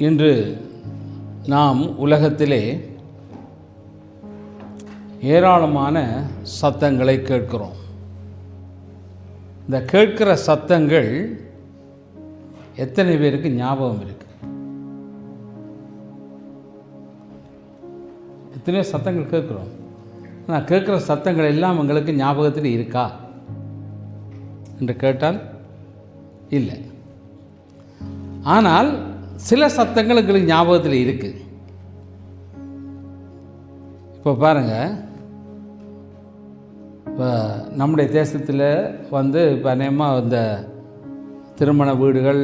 இன்று நாம் உலகத்திலே ஏராளமான சத்தங்களை கேட்கிறோம். இந்த கேட்கிற சத்தங்கள் எத்தனை பேருக்கு ஞாபகம் இருக்கு? எத்தனையோ சத்தங்கள் கேட்குறோம். ஆனால் கேட்குற சத்தங்கள் எல்லாம் எங்களுக்கு ஞாபகத்தில் இருக்கா என்று கேட்டால் இல்லை. ஆனால் சில சத்தங்கள் எங்களுக்கு ஞாபகத்தில் இருக்குது. இப்போ பாருங்கள், இப்போ நம்முடைய தேசத்தில் இப்போ அநேகமாக இந்த திருமண வீடுகள்,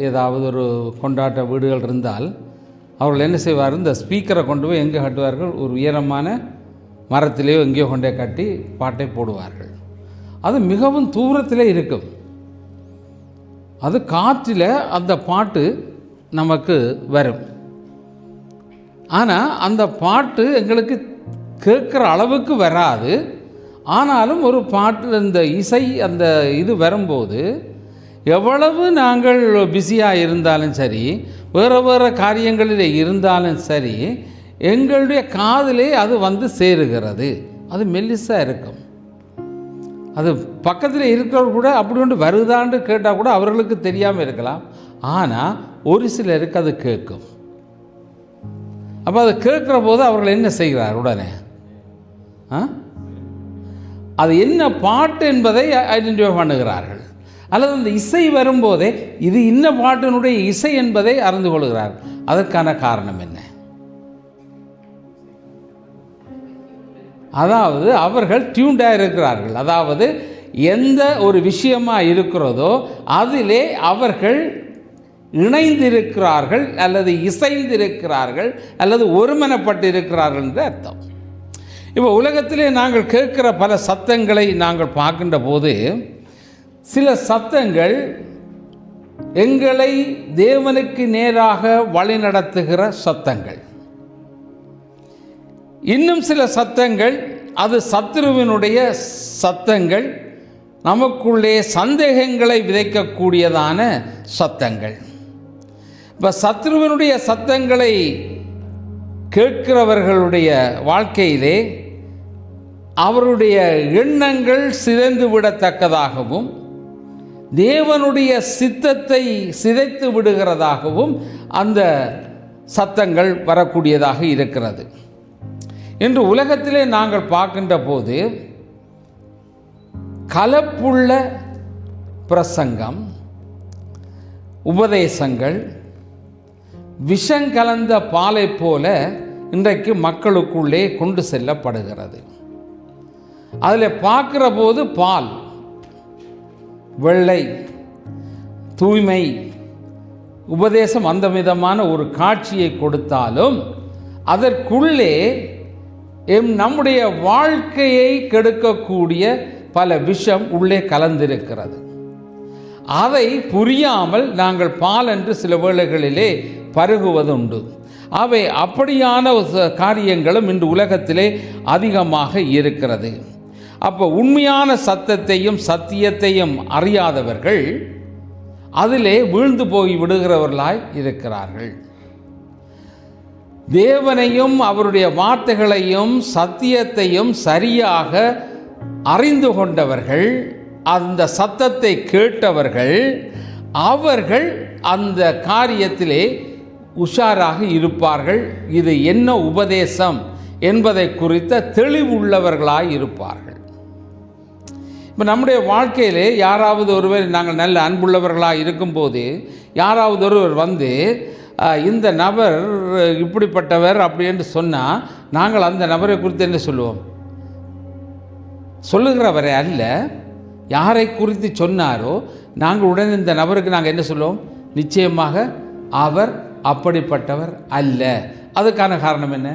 ஏதாவது ஒரு கொண்டாட்ட வீடுகள் இருந்தால் அவர்கள் என்ன செய்வார்கள், இந்த ஸ்பீக்கரை கொண்டு போய் எங்கே கட்டுவார்கள்? ஒரு உயரமான மரத்திலேயோ எங்கேயோ கொண்டே கட்டி பாட்டை போடுவார்கள். அது மிகவும் தூரத்திலே இருக்கும். அது காற்றில் அந்த பாட்டு நமக்கு வரும். ஆனால் அந்த பாட்டு எங்களுக்கு கேட்குற அளவுக்கு வராது. ஆனாலும் ஒரு பாட்டு, இந்த இசை, அந்த இது வரும்போது எவ்வளவு நாங்கள் பிஸியாக இருந்தாலும் சரி, வேறு வேறு காரியங்களில் இருந்தாலும் சரி, எங்களுடைய காதிலே அது வந்து சேருகிறது. அது மெல்லிசாக இருக்கும். அது பக்கத்தில் இருக்கிறவங்க கூட அப்படி ஒன்று வருதான்னு கேட்டால் கூட அவர்களுக்கு தெரியாமல் இருக்கலாம். ஆனால் ஒரு சிலருக்கு அது கேட்கும். அப்போ அது கேட்குற போது அவர்கள் என்ன செய்கிறார்? உடனே அது என்ன பாட்டு என்பதை ஐடென்டிஃபை பண்ணுகிறார்கள். அல்லது அந்த இசை வரும்போதே இது இன்ன பாட்டினுடைய இசை என்பதை அறிந்து கொள்கிறார்கள். அதற்கான காரணம் என்ன? அதாவது அவர்கள் டியூன்டாக இருக்கிறார்கள். அதாவது எந்த ஒரு விஷயமாக இருக்கிறதோ அதிலே அவர்கள் இணைந்திருக்கிறார்கள், அல்லது இசைந்திருக்கிறார்கள், அல்லது ஒருமனப்பட்டு இருக்கிறார்கள் என்று அர்த்தம். இப்போ உலகத்திலே நாங்கள் கேட்கிற பல சத்தங்களை நாங்கள் பார்க்கின்ற போது, சில சத்தங்கள் எங்களை தேவனுக்கு நேராக வழிநடத்துகிற சத்தங்கள். இன்னும் சில சத்தங்கள் அது சத்துருவினுடைய சத்தங்கள், நமக்குள்ளே சந்தேகங்களை விதைக்கக்கூடியதான சத்தங்கள். இப்போ சத்துருவினுடைய சத்தங்களை கேட்கிறவர்களுடைய வாழ்க்கையிலே அவருடைய எண்ணங்கள் சிதைந்து விடத்தக்கதாகவும், தேவனுடைய சித்தத்தை சிதைத்து விடுகிறதாகவும் அந்த சத்தங்கள் வரக்கூடியதாக இருக்கிறது. இன்று உலகத்திலே நாங்கள் பார்க்கின்ற போது கலப்புள்ள பிரசங்கம், உபதேசங்கள் விஷங்கலந்த பாலை போல இன்றைக்கு மக்களுக்குள்ளே கொண்டு செல்லப்படுகிறது. அதில் பார்க்கிற போது பால், வெள்ளை, தூய்மை, உபதேசம் அந்த விதமான ஒரு காட்சியை கொடுத்தாலும் அதற்குள்ளே நம்முடைய வாழ்க்கையை கெடுக்கக்கூடிய பல விஷம் உள்ளே கலந்திருக்கிறது. அதை புரியாமல் நாங்கள் பால் என்று சில வேளைகளிலே பருகுவதுண்டு. அவை அப்படியான காரியங்களும் இன்று உலகத்திலே அதிகமாக இருக்கிறது. அப்போ உண்மையான சத்தத்தையும் சத்தியத்தையும் அறியாதவர்கள் அதிலே வீழ்ந்து போய் விடுகிறவர்களாய் இருக்கிறார்கள். தேவனையும் அவருடைய வார்த்தைகளையும் சத்தியத்தையும் சரியாக அறிந்து கொண்டவர்கள், அந்த சத்தத்தை கேட்டவர்கள், அவர்கள் அந்த காரியத்திலே உஷாராக இருப்பார்கள். இது என்ன உபதேசம் என்பதை குறித்த தெளிவுள்ளவர்களாய் இருப்பார்கள். இப்போ நம்முடைய வாழ்க்கையிலே யாராவது ஒருவர், நாங்கள் நல்ல அன்புள்ளவர்களாக இருக்கும்போது யாராவது ஒருவர் வந்து இந்த நபர் இப்படிப்பட்டவர் அப்படி என்று சொன்னால் நாங்கள் அந்த நபரை குறித்து என்ன சொல்லுவோம்? சொல்லுகிறவரை அல்ல, யாரை குறித்து சொன்னாரோ நாங்கள் உடனே இந்த நபருக்கு நாங்கள் என்ன சொல்லுவோம்? நிச்சயமாக அவர் அப்படிப்பட்டவர் அல்ல. அதுக்கான காரணம் என்ன?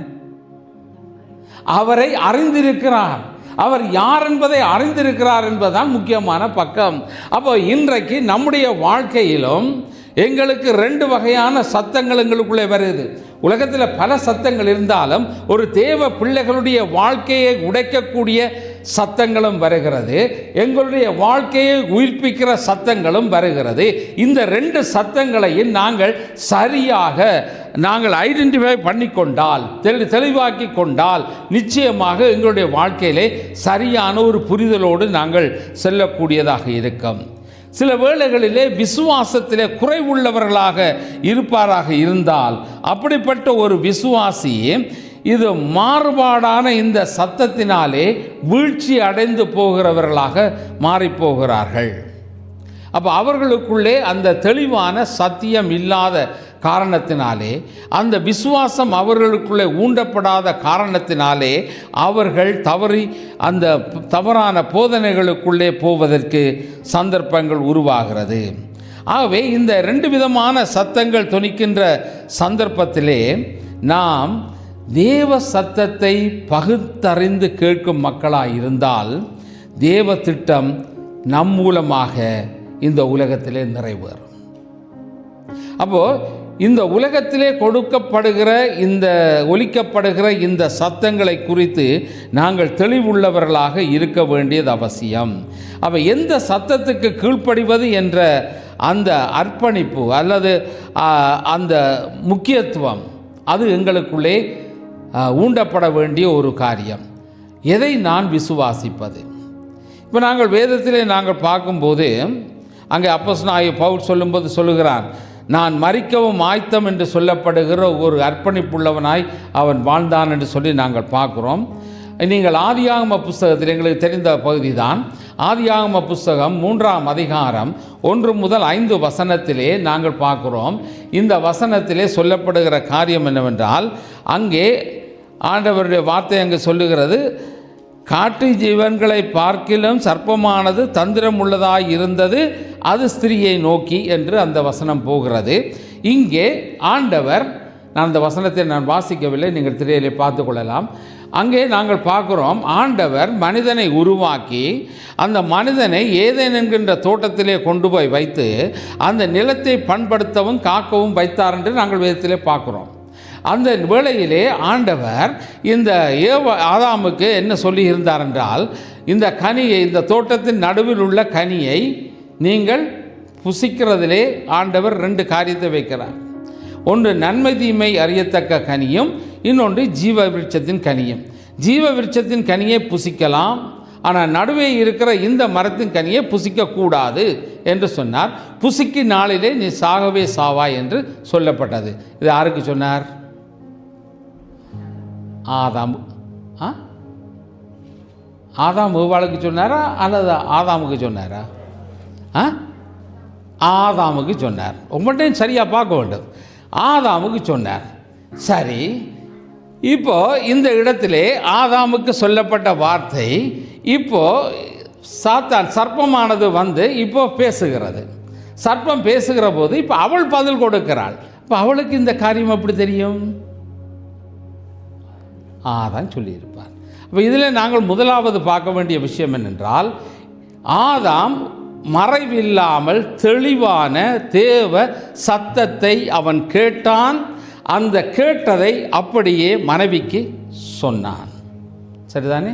அவரை அறிந்திருக்கிறார். அவர் யார் என்பதை அறிந்திருக்கிறார் என்பதுதான் முக்கியமான பக்கம். அப்போ இன்றைக்கு நம்முடைய வாழ்க்கையிலும் எங்களுக்கு ரெண்டு வகையான சத்தங்கள் எங்களுக்குள்ளே வருது. உலகத்தில் பல சத்தங்கள் இருந்தாலும் ஒரு தேவ பிள்ளைகளுடைய வாழ்க்கையை உடைக்கக்கூடிய சத்தங்களும் வருகிறது, எங்களுடைய வாழ்க்கையை உயிர்ப்பிக்கிற சத்தங்களும் வருகிறது. இந்த ரெண்டு சத்தங்களையும் நாங்கள் சரியாக ஐடென்டிஃபை பண்ணிக்கொண்டால், தெளிவாக்கி கொண்டால், நிச்சயமாக எங்களுடைய வாழ்க்கையிலே சரியான ஒரு புரிதலோடு நாங்கள் செல்லக்கூடியதாக இருக்கும். சில வேளைகளிலே விசுவாசத்திலே குறைவுள்ளவர்களாக இருப்பாராக இருந்தால், அப்படிப்பட்ட ஒரு விசுவாசி இது மாறுபாடான இந்த சத்தத்தினாலே வீழ்ச்சி அடைந்து போகிறவர்களாக மாறிப்போகிறார்கள். அப்போ அவர்களுக்குள்ளே அந்த தெளிவான சத்தியம் இல்லாத காரணத்தினாலே, அந்த விசுவாசம் அவர்களுக்குள்ளே ஊண்டப்படாத காரணத்தினாலே அவர்கள் அந்த தவறான போதனைகளுக்குள்ளே போவதற்கு சந்தர்ப்பங்கள் உருவாகிறது. ஆகவே இந்த ரெண்டு விதமான சத்தங்கள் தொனிக்கின்ற சந்தர்ப்பத்திலே நாம் தேவ சத்தத்தை பகுத்தறிந்து கேட்கும் மக்களாக இருந்தால் தேவ திட்டம் நம் மூலமாக இந்த உலகத்திலே நிறைவேறும். அப்போது இந்த உலகத்திலே கொடுக்கப்படுகிற ஒலிக்கப்படுகிற இந்த சத்தங்களை குறித்து நாங்கள் தெளிவுள்ளவர்களாக இருக்க வேண்டியது அவசியம். அப்போ எந்த சத்தத்துக்கு கீழ்ப்படிவது என்ற அந்த அர்ப்பணிப்பு அல்லது அந்த முக்கியத்துவம் அது எங்களுக்குள்ளே ஊண்டப்பட வேண்டிய ஒரு காரியம். எதை நான் விசுவாசிப்பது? இப்போ நாங்கள் வேதத்திலே நாங்கள் பார்க்கும்போது அங்கே அப்போஸ்தலனாகிய பவுல் சொல்லும்போது சொல்லுகிறான், நான் மரிக்கவும் ஆயத்தம் என்று சொல்லப்படுகிற ஒரு அர்ப்பணிப்புள்ளவனாய் அவன் வாழ்ந்தான் என்று சொல்லி நாங்கள் பார்க்குறோம். நீங்கள் ஆதியாகம புஸ்தகத்தில் எங்களுக்கு தெரிந்த பகுதி தான். ஆதியாகம புஸ்தகம் 3ஆம் அதிகாரம் 1 முதல் 5 வசனத்திலே நாங்கள் பார்க்குறோம். இந்த வசனத்திலே சொல்லப்படுகிற காரியம் என்னவென்றால், அங்கே ஆண்டவருடைய வார்த்தை அங்கே சொல்லுகிறது, காட்டு ஜீவன்களை பார்க்கிலும் சர்ப்பமானது தந்திரம் உள்ளதாய் இருந்தது, அது ஸ்திரியை நோக்கி என்று அந்த வசனம் போகிறது. இங்கே ஆண்டவர், நான் அந்த வசனத்தை நான் வாசிக்கவில்லை, நீங்கள் திரையிலே பார்த்து கொள்ளலாம். அங்கே நாங்கள் பார்க்குறோம், ஆண்டவர் மனிதனை உருவாக்கி அந்த மனிதனை ஏதேன் என்கின்ற தோட்டத்திலே கொண்டு போய் வைத்து அந்த நிலத்தை பண்படுத்தவும் காக்கவும் வைத்தார் என்று நாங்கள் வேதத்திலே பார்க்குறோம். அந்த வேளையிலே ஆண்டவர் இந்த ஆதாமுக்கு என்ன சொல்லி இருந்தார் என்றால், இந்த கனியை, இந்த தோட்டத்தின் நடுவில் உள்ள கனியை நீங்கள் புசிக்கிறதிலே ஆண்டவர் 2 காரியத்தை வைக்கிறார். ஒன்று நன்மை தீமை அறியத்தக்க கனியும், இன்னொன்று ஜீவ விருட்சத்தின் கனியும். ஜீவ விருட்சத்தின் கனியை புசிக்கலாம், ஆனால் நடுவே இருக்கிற இந்த மரத்தின் கனியை புசிக்கக்கூடாது என்று சொன்னார். புசிக்கு நாளிலே நீ சாகவே சாவாய் என்று சொல்லப்பட்டது. இது யாருக்கு சொன்னார்? ஆதாம் ஏவாளுக்கு சொன்னாரா அல்லது ஆதாமுக்கு சொன்னாரா? ஆதாமுக்கு சொன்னார். உங்கள்கிட்டையும் சரியாக பார்க்க வேண்டும். ஆதாமுக்கு சொன்னார். சரி, இப்போ இந்த இடத்திலே ஆதாமுக்கு சொல்லப்பட்ட வார்த்தை இப்போ சாத்தான் சர்ப்பமானது வந்து இப்போ பேசுகிறது. சர்ப்பம் பேசுகிற போது இப்போ அவள் பதில் கொடுக்கிறாள். இப்போ அவளுக்கு இந்த காரியம் எப்படி தெரியும்? ஆதான் சொல்லியிருப்பார். இப்போ இதில் நாங்கள் முதலாவது பார்க்க வேண்டிய விஷயம் என்னென்றால், ஆதாம் மறைவில்லாமல் தெளிவான தேவ சத்தத்தை அவன் கேட்டான். அந்த கேட்டதை அப்படியே மனைவிக்கு சொன்னான். சரிதானே?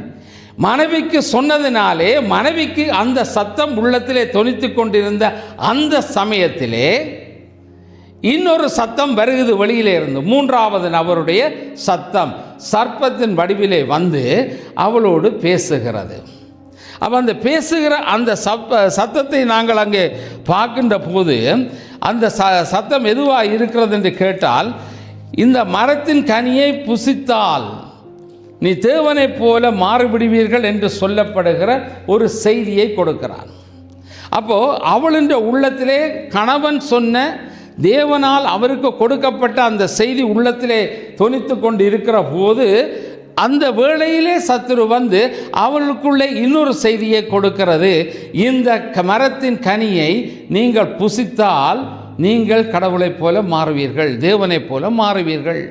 மனைவிக்கு சொன்னதினாலே மனைவிக்கு அந்த சத்தம் உள்ளத்திலே தொனித்து கொண்டிருந்த அந்த சமயத்திலே இன்னொரு சத்தம் வருகிறது வெளியிலே இருந்து. 3வது நபருடைய சத்தம் சர்ப்பத்தின் வடிவிலே வந்து அவளோடு பேசுகிறது. அப்போ அந்த பேசுகிற அந்த சத்தத்தை நாங்கள் அங்கே பார்க்கின்ற போது அந்த சத்தம் எதுவாக இருக்கிறது என்று கேட்டால், இந்த மரத்தின் கனியை புசித்தால் நீ தேவனைப் போல மாறுவிடுவீர்கள் என்று சொல்லப்படுகிற ஒரு செய்தியை கொடுக்கிறான். அப்போது அவளுடைய உள்ளத்திலே கணவன் சொன்ன தேவனால் அவருக்கு கொடுக்கப்பட்ட அந்த செய்தி உள்ளத்திலே தொனித்து கொண்டு இருக்கிற போது அந்த வேளையிலே சத்துரு வந்து அவளுக்குள்ளே இன்னொரு செய்தியை கொடுக்கிறது. இந்த மரத்தின் கனியை நீங்கள் புசித்தால் நீங்கள் கடவுளைப் போல மாறுவீர்கள், தேவனைப் போல மாறுவீர்கள்.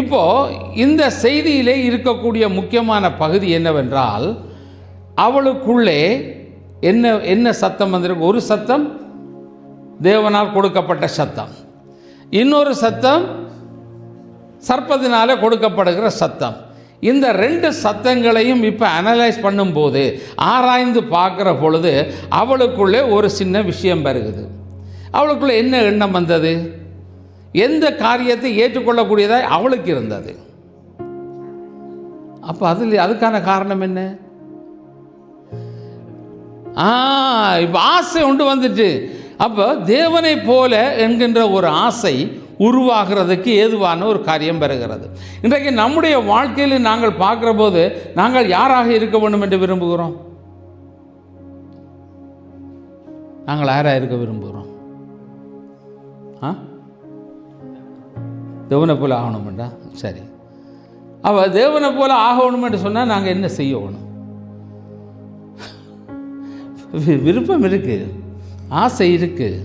இப்போ இந்த செய்தியிலே இருக்கக்கூடிய முக்கியமான பகுதி என்னவென்றால், அவளுக்குள்ளே என்ன சத்தம் வந்திருக்கு? ஒரு சத்தம் தேவனால் கொடுக்கப்பட்ட சத்தம், இன்னொரு சத்தம் சர்ப்பத்தினாலே கொடுக்கப்படுகிற சத்தம். இந்த ரெண்டு சத்தங்களையும் இப்போ அனலைஸ் பண்ணும்போது, ஆராய்ந்து பார்க்குற பொழுது அவளுக்குள்ளே ஒரு சின்ன விஷயம் வருகுது. அவளுக்குள்ளே என்ன எண்ணம் வந்தது? எந்த காரியத்தை ஏற்றுக்கொள்ளக்கூடியதாக அவளுக்கு இருந்தது. அப்போ அதுக்கான காரணம் என்ன? இப்போ ஆசை உண்டு வந்துட்டு. அப்போ தேவனை போல என்கின்ற ஒரு ஆசை உருவாகிறதுக்கு ஏதுவான ஒரு காரியம் பெறுகிறது. இன்றைக்கு நம்முடைய வாழ்க்கையில் நாங்கள் பார்க்குற போது நாங்கள் யாராக இருக்க வேண்டும் என்று விரும்புகிறோம்? நாங்கள் யாராக இருக்க விரும்புகிறோம்? தேவனை போல ஆகணுமெண்டா? சரி, அவள் தேவனை போல ஆகணும் என்று சொன்னால் நாங்கள் என்ன செய்யணும்? விருப்பம் இருக்குது, ஆசை இருக்குது.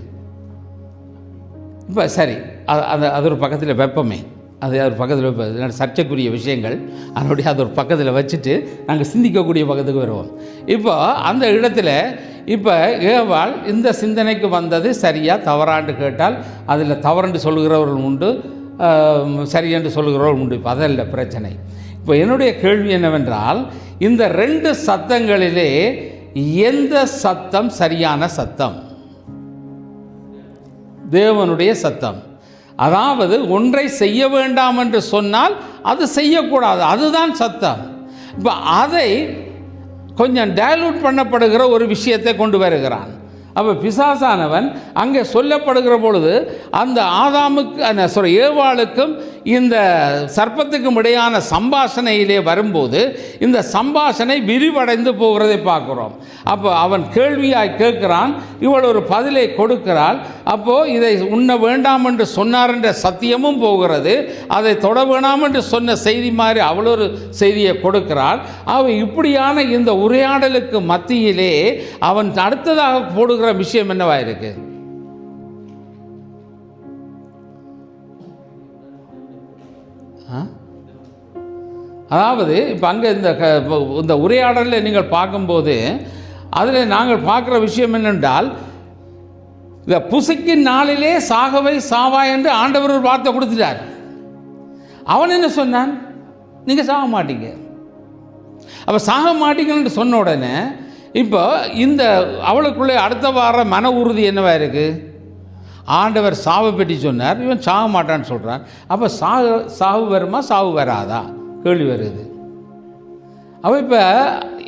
இப்போ சரி, அது ஒரு பக்கத்தில் வெப்பமே, அது ஒரு பக்கத்தில் சர்ச்சைக்குரிய விஷயங்கள், அதனுடைய அது ஒரு பக்கத்தில் வச்சுட்டு நாங்கள் சிந்திக்கக்கூடிய பக்கத்துக்கு வருவோம். இப்போ அந்த இடத்துல இப்போ ஏவாள் இந்த சிந்தனைக்கு வந்தது சரியா தவறாண்டு கேட்டால் அதில் தவறென்று சொல்லுகிறவர்கள் உண்டு, சரியென்று சொல்லுகிறவர்கள் உண்டு. இப்போ அதல்ல பிரச்சனை. இப்போ என்னுடைய கேள்வி என்னவென்றால், இந்த ரெண்டு சத்தங்களிலே எந்த சத்தம் சரியான சத்தம்? தேவனுடைய சத்தம். அதாவது ஒன்றை செய்ய வேண்டாம் என்று சொன்னால் அது செய்யக்கூடாது, அதுதான் சத்தம். இப்போ அதை கொஞ்சம் டைலூட் பண்ணப்படுகிற ஒரு விஷயத்தை கொண்டு வருகிறான். அப்போ பிசாசானவன் அங்கே சொல்லப்படுகிற பொழுது அந்த ஆதாமுக்கு ஏவாளுக்கும் இந்த சர்ப்பத்துக்கும் இடையான சம்பாஷணையிலே வரும்போது இந்த சம்பாஷணை விரிவடைந்து போகிறதை பார்க்குறோம். அப்போ அவன் கேள்வியாய் கேட்கிறான், இவள் ஒரு பதிலை கொடுக்கிறாள். அப்போது இதை உண்ண வேண்டாம் என்று சொன்னார் என்ற சத்தியமும் போகிறது, அதை தொட வேண்டாம் என்று சொன்ன செய்தி மாதிரி அவள் ஒரு செய்தியை கொடுக்கிறாள். அவன் இப்படியான இந்த உரையாடலுக்கு மத்தியிலே அவன் அடுத்ததாக போடுகிற விஷயம் என்னவா இருக்கு? அதாவது இப்போ அங்கே இந்த உரையாடலில் நீங்கள் பார்க்கும்போது அதில் நாங்கள் பார்க்குற விஷயம் என்னென்றால், இந்த புசிக்கின் நாளிலே சாகவை சாவா என்று ஆண்டவர் ஒரு வார்த்தை கொடுத்துட்டார். அவன் என்ன சொன்னான்? நீங்கள் சாக மாட்டீங்க. அப்போ சாக மாட்டீங்கன்னு சொன்ன உடனே இப்போ இந்த அவளுக்குள்ளே அடுத்த வார மன உறுதி என்னவா இருக்குது? ஆண்டவர் சாவை பற்றி சொன்னார், இவன் சாக மாட்டான்னு சொல்கிறான். அப்போ சாவு வருமா சாவு வராதா கேள்வி வருது. அப்போ இப்போ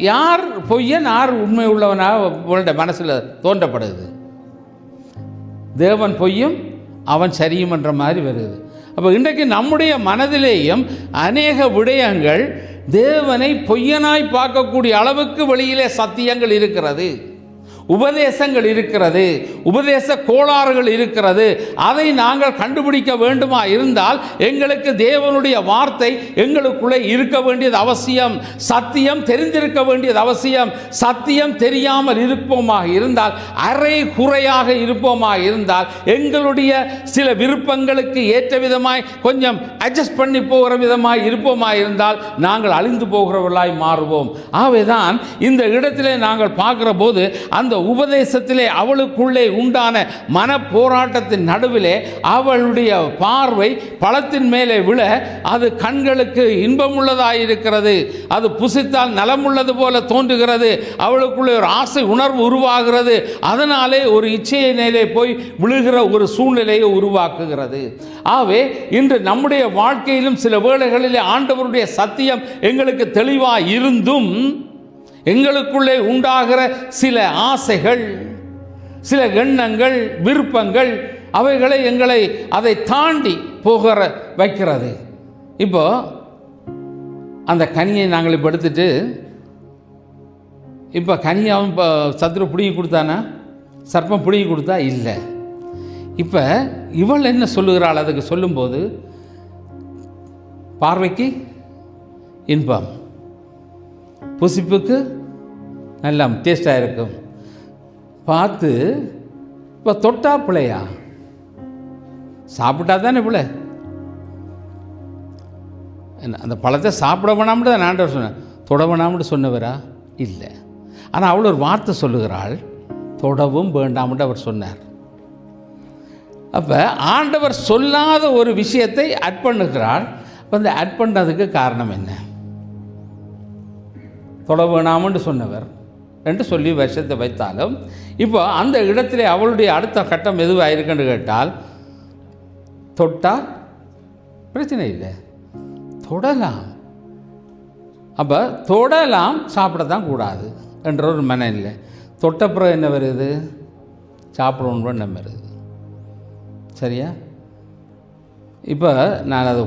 யார் பொய்யன் யார் உண்மை உள்ளவனாக உங்களுடைய மனசில் தோன்றப்படுது? தேவன் பொய்யும் அவன் சரியும் என்ற மாதிரி வருது. அப்போ இன்றைக்கு நம்முடைய மனதிலேயும் அநேக விடயங்கள் தேவனை பொய்யனாய் பார்க்கக்கூடிய அளவுக்கு வெளியிலே சத்தியங்கள் இருக்கிறது, உபதேசங்கள் இருக்கிறது, உபதேச கோளாறுகள் இருக்கிறது. அதை நாங்கள் கண்டுபிடிக்க வேண்டுமா இருந்தால் எங்களுக்கு தேவனுடைய வார்த்தை எங்களுக்குள்ளே இருக்க வேண்டியது அவசியம். சத்தியம் தெரிந்திருக்க வேண்டியது அவசியம். சத்தியம் தெரியாமல் இருப்போமாக இருந்தால், அரை குறையாக இருப்போமாக இருந்தால், எங்களுடைய சில விருப்பங்களுக்கு ஏற்ற விதமாய் கொஞ்சம் அட்ஜஸ்ட் பண்ணி போகிற விதமாய் இருப்போமாக இருந்தால் நாங்கள் அழிந்து போகிறவர்களாய் மாறுவோம். ஆகவேதான் இந்த இடத்திலே நாங்கள் பார்க்கிற போது அந்த உபதேசத்திலே அவளுக்குள்ளே உண்டான மன போராட்டத்தின் நடுவிலே அவளுடைய பார்வை பழத்தின் மேலே விழ அது கண்களுக்கு இன்பமுள்ளதாயிருக்கிறது, அது புசித்தால் நலமுள்ளது போல தோன்றுகிறது. அவளுக்குள்ளே ஒரு ஆசை உணர்வு உருவாகிறது. அதனாலே ஒரு இச்சையை நிலையை போய் விழுகிற ஒரு சூழ்நிலையை உருவாக்குகிறது. ஆகவே இன்று நம்முடைய வாழ்க்கையிலும் சில வேளைகளிலே ஆண்டவருடைய சத்தியம் எங்களுக்கு தெளிவாக இருந்தும் எங்களுக்குள்ளே உண்டாகிற சில ஆசைகள், சில எண்ணங்கள், விருப்பங்கள், அவைகளை எங்களை அதை தாண்டி போகிற வைக்கிறது. இப்போ அந்த கனியை நாங்கள் இப்போ எடுத்துட்டு, இப்போ கனியாவும் இப்போ சத்துரு பிடிங்கி கொடுத்தானா? சர்ப்பம் பிடிங்கி கொடுத்தா இல்லை. இப்போ இவள் என்ன சொல்லுகிறாள்? அதுக்கு சொல்லும்போது பார்வைக்கு இன்பம், புசிப்புக்கு நல்லா டேஸ்டாக இருக்கும், பார்த்து இப்போ தொட்டா பிள்ளையா? சாப்பிட்டா தானே பிள்ளை. என்ன அந்த பழத்தை சாப்பிட வேணாம்னு தான் ஆண்டவர் சொன்னேன், தொட வேணாம்னு சொன்னவரா? இல்லை. ஆனால் அவள் ஒரு வார்த்தை சொல்லுகிறாள், தொடவும் வேண்டாம்னு அவர் சொன்னார். அப்போ ஆண்டவர் சொல்லாத ஒரு விஷயத்தை அட் பண்ணுகிறாள். அப்போ அந்த அட் பண்ணதுக்கு காரணம் என்ன? தொட வேணாம்னு சொன்னவர் என்று சொல்லி விஷத்தை வைத்தாலும் இப்போ அந்த இடத்திலே அவளுடைய அடுத்த கட்டம் எதுவாக இருக்குன்னு கேட்டால் தொட்டால் பிரச்சனை இல்லை, தொடலாம். அப்போ தொடலாம், சாப்பிட தான் கூடாது என்ற ஒரு மனம் இல்லை. தொட்டப்புறம் என்ன வருது? சாப்பிடணும் நம்ம வருது. சரியா? இப்போ நான் அதை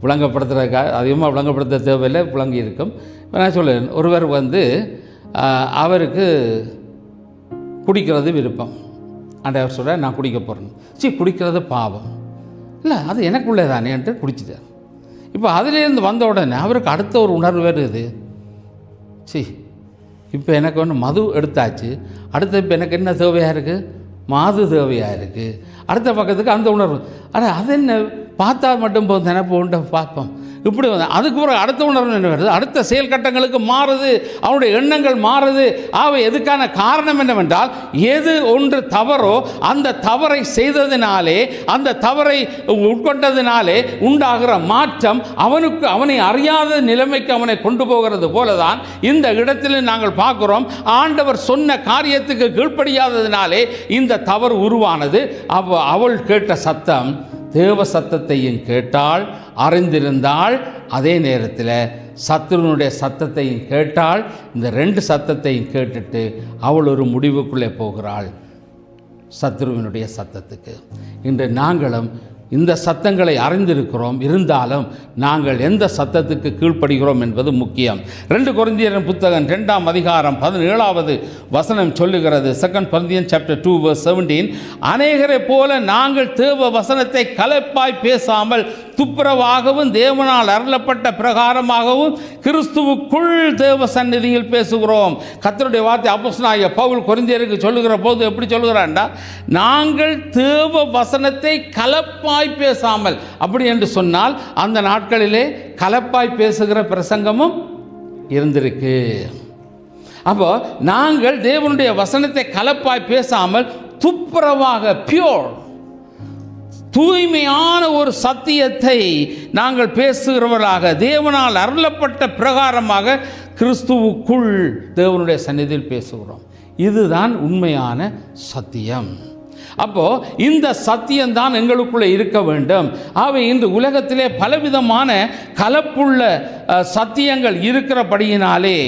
விளங்கப்படுத்துறதுக்காக அதிகமாக விளங்கப்படுத்த தேவையில்லை, விளங்கி இருக்கும். இப்போ நான் சொல்லுறேன், ஒருவர் அவருக்கு குடிக்கிறது விருப்பம். ஆண்டவர் சொல்ல நான் குடிக்க போகிறேன். குடிக்கிறது பாவம் இல்லை, அது எனக்குள்ளே தானேன்ட்டு குடிச்சிட்டார். இப்போ அதிலேருந்து வந்த உடனே அவருக்கு அடுத்த ஒரு உணர்வு வருது. இப்போ எனக்கு மது எடுத்தாச்சு, அடுத்த இப்போ எனக்கு என்ன தேவையாக இருக்குது? மாது தேவையாக இருக்குது. அடுத்த பக்கத்துக்கு அந்த உணர்வு, அது என்ன பார்த்தா மட்டும் போதும் தானே போன்ற பார்ப்போம். இப்படி அதுக்கு பிறகு அடுத்த உணர்வு என்ன வருது? அடுத்த செயல் கட்டங்களுக்கு மாறுது, அவனுடைய எண்ணங்கள் மாறுது. எதுக்கான காரணம் என்னவென்றால், எது ஒன்று தவறோ அந்த தவறை செய்ததினாலே, அந்த தவறை உட்கொண்டதினாலே உண்டாகிற மாற்றம் அவனை அறியாத நிலைமைக்கு அவனை கொண்டு போகிறது போலதான் இந்த இடத்தில் நாங்கள் பார்க்கிறோம். ஆண்டவர் சொன்ன காரியத்துக்கு கீழ்ப்படியாததினாலே இந்த தவறு உருவானது. அவள் கேட்ட சத்தம் தேவ சத்தத்தையும் கேட்டாள், அறிந்திருந்தாள். அதே நேரத்தில் சத்துருனுடைய சத்தத்தையும் கேட்டாள். இந்த ரெண்டு சத்தத்தையும் கேட்டுட்டு அவள் ஒரு முடிவுக்குள்ளே போகிறாள், சத்துருவினுடைய சத்தத்துக்கு. இன்று நாங்களும் இந்த சத்தங்களை அறிந்திருக்கிறோம், இருந்தாலும் நாங்கள் எந்த சத்தத்துக்கு கீழ்ப்படுகிறோம் என்பது முக்கியம். 2 கொரிந்தியரின் புத்தகம் 2ஆம் அதிகாரம் 17வது வசனம் சொல்லுகிறது. 2 Corinthians chapter 2 verse 17, அநேகரை போல நாங்கள் தேவ வசனத்தை கலப்பாய் பேசாமல் துப்புரவாகவும் தேவனால் அருளப்பட்ட பிரகாரமாகவும் கிறிஸ்துவுக்குள் தேவ சந்நிதியில் பேசுகிறோம். கர்த்தருடைய வார்த்தை அப்போஸ்தலனாகிய பவுல் கொரிந்தியருக்கு சொல்லுகிற போது எப்படி சொல்லுகிறான்டா, நாங்கள் தேவ வசனத்தை கலப்பாய் பேசாமல். அப்படி என்று சொன்னால் அந்த நாட்களிலே கலப்பாய் பேசுகிற பிரசங்கமும் இருந்திருக்கு. அப்போ நாங்கள் தேவனுடைய வசனத்தை கலப்பாய் பேசாமல் துப்புரவாக, பியோர், தூய்மையான ஒரு சத்தியத்தை நாங்கள் பேசுகிறவர்களாக, தேவனால் அருளப்பட்ட பிரகாரமாக கிறிஸ்துவுக்குள் தேவனுடைய சந்நிதியில் பேசுகிறோம். இதுதான் உண்மையான சத்தியம். அப்போது இந்த சத்தியம்தான் எங்களுக்குள்ளே இருக்க வேண்டும். இன்று உலகத்திலே பலவிதமான கலப்புள்ள சத்தியங்கள் இருக்கிறபடியினாலே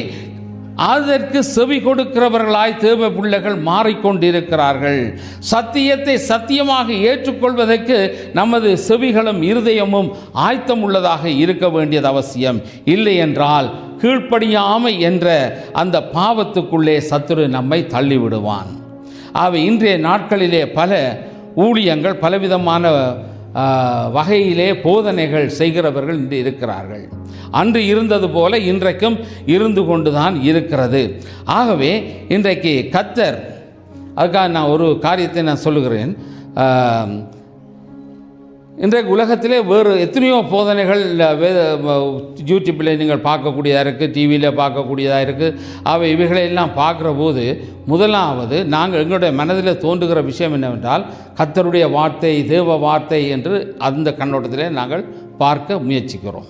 அதற்கு செவி கொடுக்கிறவர்களாய் தேவ பிள்ளைகள் மாறிக்கொண்டிருக்கிறார்கள். சத்தியத்தை சத்தியமாக ஏற்றுக்கொள்வதற்கு நமது செவிகளும் இருதயமும் ஆயத்தம் உள்ளதாக இருக்க வேண்டியது அவசியம். இல்லை என்றால் கீழ்ப்படியாமை என்ற அந்த பாவத்துக்குள்ளே சத்துரு நம்மை தள்ளிவிடுவான். இன்றைய நாட்களிலே பல ஊழியங்கள் பலவிதமான வகையிலே போதனைகள் செய்கிறவர்கள் இன்று இருக்கிறார்கள். அன்று இருந்தது போல இன்றைக்கும் இருந்து கொண்டுதான் இருக்கிறது. ஆகவே இன்றைக்கு கர்த்தர், அதுக்காக நான் ஒரு காரியத்தை நான் சொல்லுகிறேன். இன்றைக்கு உலகத்திலே வேறு எத்தனையோ போதனைகள் யூடியூப்பில் நீங்கள் பார்க்கக்கூடியதாக இருக்குது, டிவியில் பார்க்கக்கூடியதாக இருக்குது. இவைகளெல்லாம் பார்க்குற போது முதலாவது நாங்கள் எங்களுடைய மனதில் தோன்றுகிற விஷயம் என்னவென்றால், கர்த்தருடைய வார்த்தை தேவ வார்த்தை என்று அந்த கண்ணோட்டத்திலே நாங்கள் பார்க்க முயற்சிக்கிறோம்.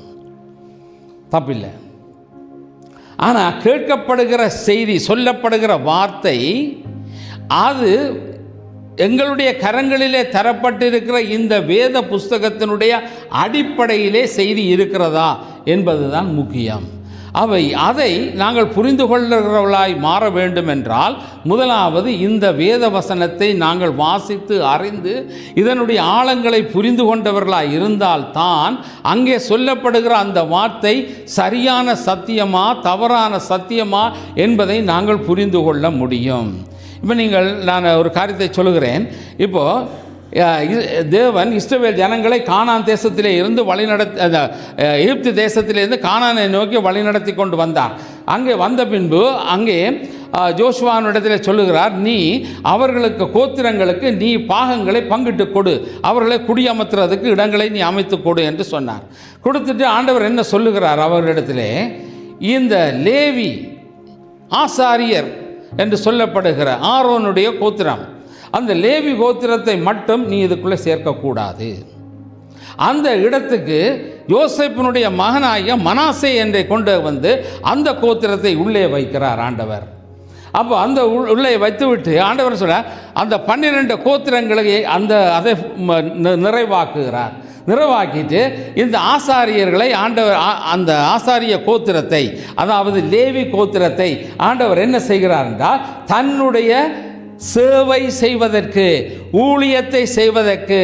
தப்பில்லை. ஆனால் கேட்கப்படுகிற செய்தி, சொல்லப்படுகிற வார்த்தை, அது எங்களுடைய கரங்களிலே தரப்பட்டிருக்கிற இந்த வேத புஸ்தகத்தினுடைய அடிப்படையிலே செய்தி இருக்கிறதா என்பதுதான் முக்கியம். அதை நாங்கள் புரிந்து கொள்ளுகிறவர்களாய் மாற வேண்டும் என்றால், முதலாவது இந்த வேத வசனத்தை நாங்கள் வாசித்து அறிந்து இதனுடைய ஆழங்களை புரிந்து கொண்டவர்களாய் இருந்தால்தான் அங்கே சொல்லப்படுகிற அந்த வார்த்தை சரியான சத்தியமா தவறான சத்தியமா என்பதை நாங்கள் புரிந்து கொள்ள முடியும். இப்போ நான் ஒரு காரியத்தை சொல்லுகிறேன். இப்போது தேவன் இஸ்ரவேல் ஜனங்களை கானான் தேசத்திலே இருந்து எகிப்து தேசத்திலிருந்து கானானை நோக்கி வழிநடத்தி கொண்டு வந்தார். அங்கே வந்த பின்பு அங்கே ஜோசுவாவினிடத்தில் சொல்லுகிறார், நீ அவர்களுக்கு கோத்திரங்களுக்கு நீ பாகங்களை பங்கிட்டு கொடு, அவர்களை குடியமர்த்துறதுக்கு இடங்களை நீ அமைத்து கொடு என்று சொன்னார். கொடுத்துட்டு ஆண்டவர் என்ன சொல்லுகிறார் அவர்களிடத்திலே, இந்த லேவி ஆசாரியர் என்று சொல்லப்படுகிற ஆரோனுடைய கோத்திரம், அந்த லேவி கோத்திரத்தை மட்டும் நீ இதுக்குள்ளே சேர்க்கக்கூடாது. அந்த இடத்துக்கு யோசேப்பினுடைய மகனாகிய மனாசே என்றை கொண்டு வந்து அந்த கோத்திரத்தை உள்ளே வைக்கிறார் ஆண்டவர். அப்போ அந்த உள்ளே வைத்துவிட்டு ஆண்டவர் சொல்ல அந்த 12 கோத்திரங்களை அதை நிறைவாக்குகிறார். நிறைவாக்கிட்டு இந்த ஆசாரியர்களை ஆண்டவர் அந்த ஆசாரிய கோத்திரத்தை, அதாவது லேவி கோத்திரத்தை ஆண்டவர் என்ன செய்கிறார் என்றால் தன்னுடைய சேவை செய்வதற்கு, ஊழியத்தை செய்வதற்கு,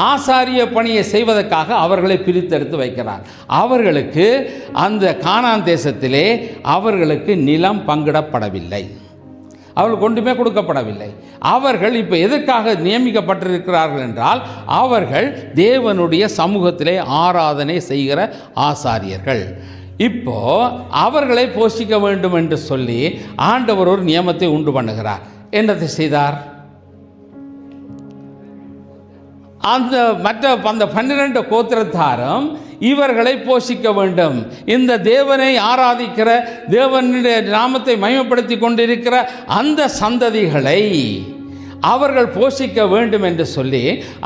ஆசாரிய பணியை செய்வதற்காக அவர்களை பிரித்தெடுத்து வைக்கிறார். அவர்களுக்கு அந்த கானான் தேசத்திலே அவர்களுக்கு நிலம் பங்கிடப்படவில்லை, அவர்களுக்கு ஒன்றுமே கொடுக்கப்படவில்லை. அவர்கள் இப்போ எதற்காக நியமிக்கப்பட்டிருக்கிறார்கள் என்றால் அவர்கள் தேவனுடைய சமூகத்திலே ஆராதனை செய்கிற ஆசாரியர்கள். இப்போ அவர்களை போஷிக்க வேண்டும் என்று சொல்லி ஆண்டவர் ஒரு நியமத்தை உண்டு பண்ணுகிறார். என்னத்தை செய்தார்? அந்த 12 கோத்திரத்தாரும் இவர்களை போஷிக்க வேண்டும். இந்த தேவனை ஆராதிக்கிற, தேவனுடைய நாமத்தை மகிமைப்படுத்தி கொண்டிருக்கிற அந்த சந்ததிகளை அவர்கள் போஷிக்க வேண்டும் என்று சொல்லி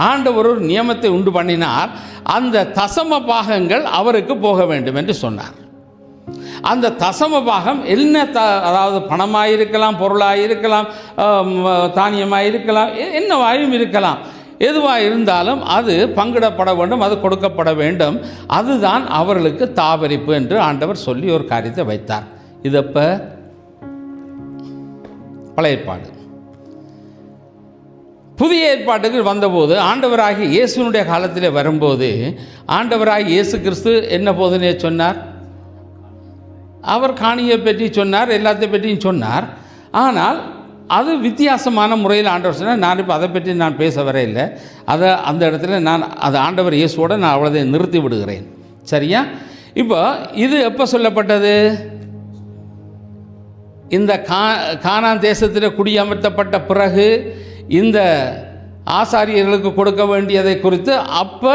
ஆண்டவர் ஒரு நியமத்தை உண்டு பண்ணினார். அந்த தசம பாகங்கள் அவருக்கு போக வேண்டும் என்று சொன்னார். அந்த தசம பாகம் என்ன, அதாவது பணமாக இருக்கலாம், பொருளாக இருக்கலாம், தானியமாக இருக்கலாம், என்னவாயும் இருக்கலாம், எதுவாக இருந்தாலும் அது பங்கிடப்பட வேண்டும், அது கொடுக்கப்பட வேண்டும். அதுதான் அவர்களுக்கு தாபரிப்பு என்று ஆண்டவர் சொல்லி ஒரு காரியத்தை வைத்தார். இது அப்போ பழைய ஏற்பாடு. புதிய ஏற்பாட்டுக்கு வந்தபோது ஆண்டவராகிய இயேசுனுடைய காலத்தில் வரும்போது ஆண்டவராகிய இயேசு கிறிஸ்து என்ன போதனையை சொன்னார்? அவர் காணியை பற்றி சொன்னார், எல்லாத்தையும் பற்றியும் சொன்னார். ஆனால் அது வித்தியாசமான முறையில் ஆண்டவர் சொன்னார். நான் இப்போ அதை பற்றி நான் பேச வரையில்லை. அதை அந்த இடத்துல நான் அது ஆண்டவர் இயேசுவோடு நான் அவ்வளோதை நிறுத்தி விடுகிறேன். சரியா? இப்போ இது எப்போ சொல்லப்பட்டது? இந்த கானான் தேசத்தில் குடியமர்த்தப்பட்ட பிறகு இந்த ஆசாரியர்களுக்கு கொடுக்க வேண்டியதை குறித்து அப்போ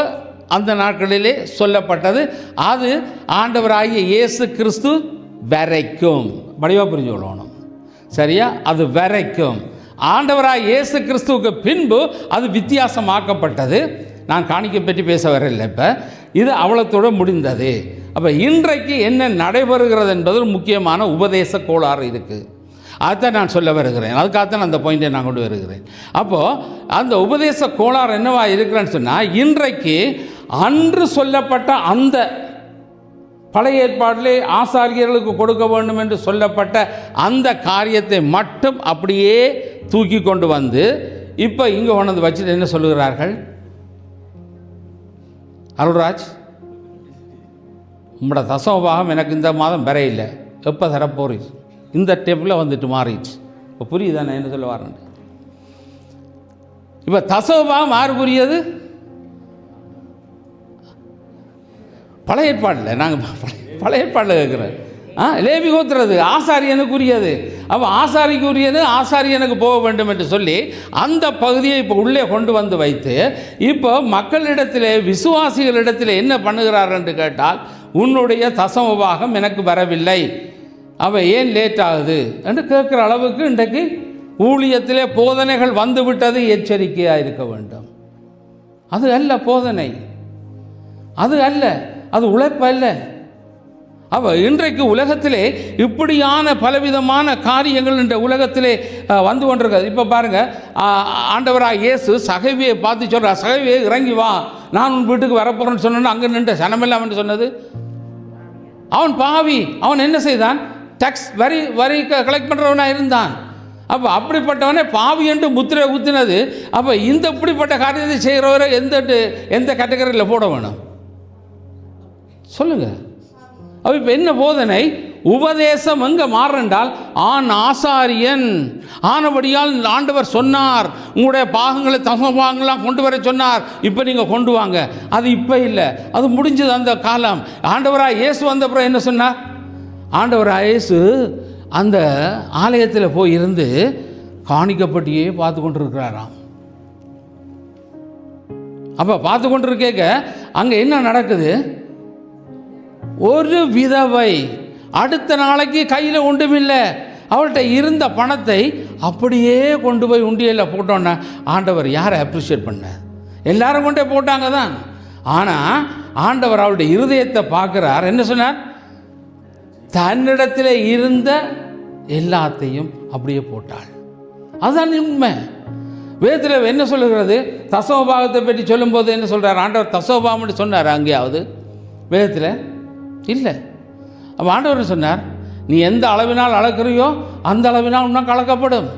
அந்த நாட்களிலே சொல்லப்பட்டது. அது ஆண்டவராகிய இயேசு கிறிஸ்து வரைக்கும், வடிவாக புரிஞ்சு கொள்ளணும். சரியா? அது வரைக்கும் ஆண்டவராகிய இயேசு கிறிஸ்துவுக்கு பின்பு அது வித்தியாசமாக்கப்பட்டது. நான் காணிக்கை பற்றி பேச வரல. இப்போ இது அவ்வளோத்தோடு முடிந்தது. அப்போ இன்றைக்கு என்ன நடைபெறுகிறது என்பது ஒரு முக்கியமான உபதேச கோளாறு இருக்குது. அதைத்தான் நான் சொல்ல வருகிறேன். அதுக்காகத்தான் அந்த பாயிண்டை நான் கொண்டு வருகிறேன். அப்போது அந்த உபதேச கோளாறு என்னவா இருக்கிறேன்னு சொன்னால், இன்றைக்கு அன்று சொல்லப்பட்ட அந்த பழைய ஏற்பாட்டிலே ஆசாரியர்களுக்கு கொடுக்க வேண்டும் என்று சொல்லப்பட்ட அந்த காரியத்தை மட்டும் அப்படியே தூக்கி கொண்டு வந்து இப்போ இங்கே கொண்டு வச்சுட்டு என்ன சொல்லுகிறார்கள்? அருள்ராஜ், உங்களோட தசமபாகம் எனக்கு இந்த மாதம் வர இல்லை, எப்போ தரப்போறீங்க? இந்த டேப்பில் வந்துட்டு மாறிடுச்சு. இப்போ புரியுதா நான் என்ன சொல்ல வரேன்? இப்போ தசமபாகம் யார் புரியுது? பழைய ஏற்பாடில் நாங்கள் பழைய ஏற்பாடில் கேட்குறேன். லேவி கோத்திரது ஆசாரியனுக்குரியது. அப்போ ஆசாரிக்குரியது ஆசாரியனுக்கு போக வேண்டும் என்று சொல்லி அந்த பகுதியை இப்போ உள்ளே கொண்டு வந்து வைத்து இப்போ மக்களிடத்தில், விசுவாசிகளிடத்தில் என்ன பண்ணுகிறார்கள் என்று கேட்டால், உன்னுடைய தசமபாகம் எனக்கு வரவில்லை, அவள் ஏன் லேட் ஆகுது என்று கேட்குற அளவுக்கு இன்றைக்கு ஊழியத்திலே போதனைகள் வந்துவிட்டது. எச்சரிக்கையாக இருக்க வேண்டும். அது அல்ல போதனை, அது அல்ல, அது உழைப்பு அல்ல. அவள் இன்றைக்கு உலகத்திலே இப்படியான பலவிதமான காரியங்கள் இந்த உலகத்திலே வந்து கொண்டிருக்கிறது. இப்போ பாருங்கள், ஆண்டவராக இயேசு சகைவியை பார்த்து சொல்கிறார், சகைவியை இறங்கி வா, நான் உன் வீட்டுக்கு வரப்போகிறேன்னு சொன்னேன்னு அங்கே நின்று சனமில்லாம என்று சொன்னது. அவன் பாவி, அவன் என்ன செய்தான்? டேக்ஸ் வரி கலெக்ட் பண்ணுறவனாக இருந்தான். அப்போ அப்படிப்பட்டவனே பாவி என்று முத்திரை ஊற்றினது. அப்போ இந்த இப்படிப்பட்ட காரியத்தை செய்கிறவரை எந்த கேட்டகரியில் போட வேணும் சொல்லுங்கள்? அப்போ இப்போ என்ன போதனை? உபதேசம் எங்கே மாறென்றால், ஆசாரியன் ஆனபடியால் ஆண்டவர் சொன்னார், உங்களுடைய பாகங்களை தசம பாகங்கள்லாம் கொண்டு வர சொன்னார், இப்போ நீங்கள் கொண்டு வாங்க. அது இப்போ இல்லை, அது முடிஞ்சது அந்த காலம். ஆண்டவராக இயேசு வந்த அப்புறம் என்ன சொன்னார்? ஆண்டவராக இயேசு அந்த ஆலயத்தில் போய் இருந்து காணிக்கப்பட்டியே பார்த்து கொண்டிருக்கிறாராம். அப்போ பார்த்து கொண்டிருக்க அங்கே என்ன நடக்குது? ஒரு விதவை அடுத்த நாளைக்கு கையில் ஒன்றுமில்லை, அவள்கிட்ட இருந்த பணத்தை அப்படியே கொண்டு போய் உண்டியலில் போட்டோன்னே ஆண்டவர் யாரை அப்ரிஷியேட் பண்ண? எல்லாரும் கொண்டே போட்டாங்க தான். ஆனால் ஆண்டவர் அவருடைய இருதயத்தை பார்க்குறார். என்ன சொன்னார்? தன்னிடத்தில் இருந்த எல்லாத்தையும் அப்படியே போட்டாள். அதுதான் உண்மை. வேதத்தில் என்ன சொல்லுகிறது? தசமபாகத்தை பற்றி சொல்லும்போது என்ன சொல்கிறார்? ஆண்டவர் தசமபாகம்னு சொன்னார் அங்கேயாவது வேதத்தில்? இல்லை. அப்போ ஆண்டவர் சொன்னார், நீ எந்த அளவினால் அளக்குறியோ அந்த அளவினால் உனக்கு அளக்கப்படும்.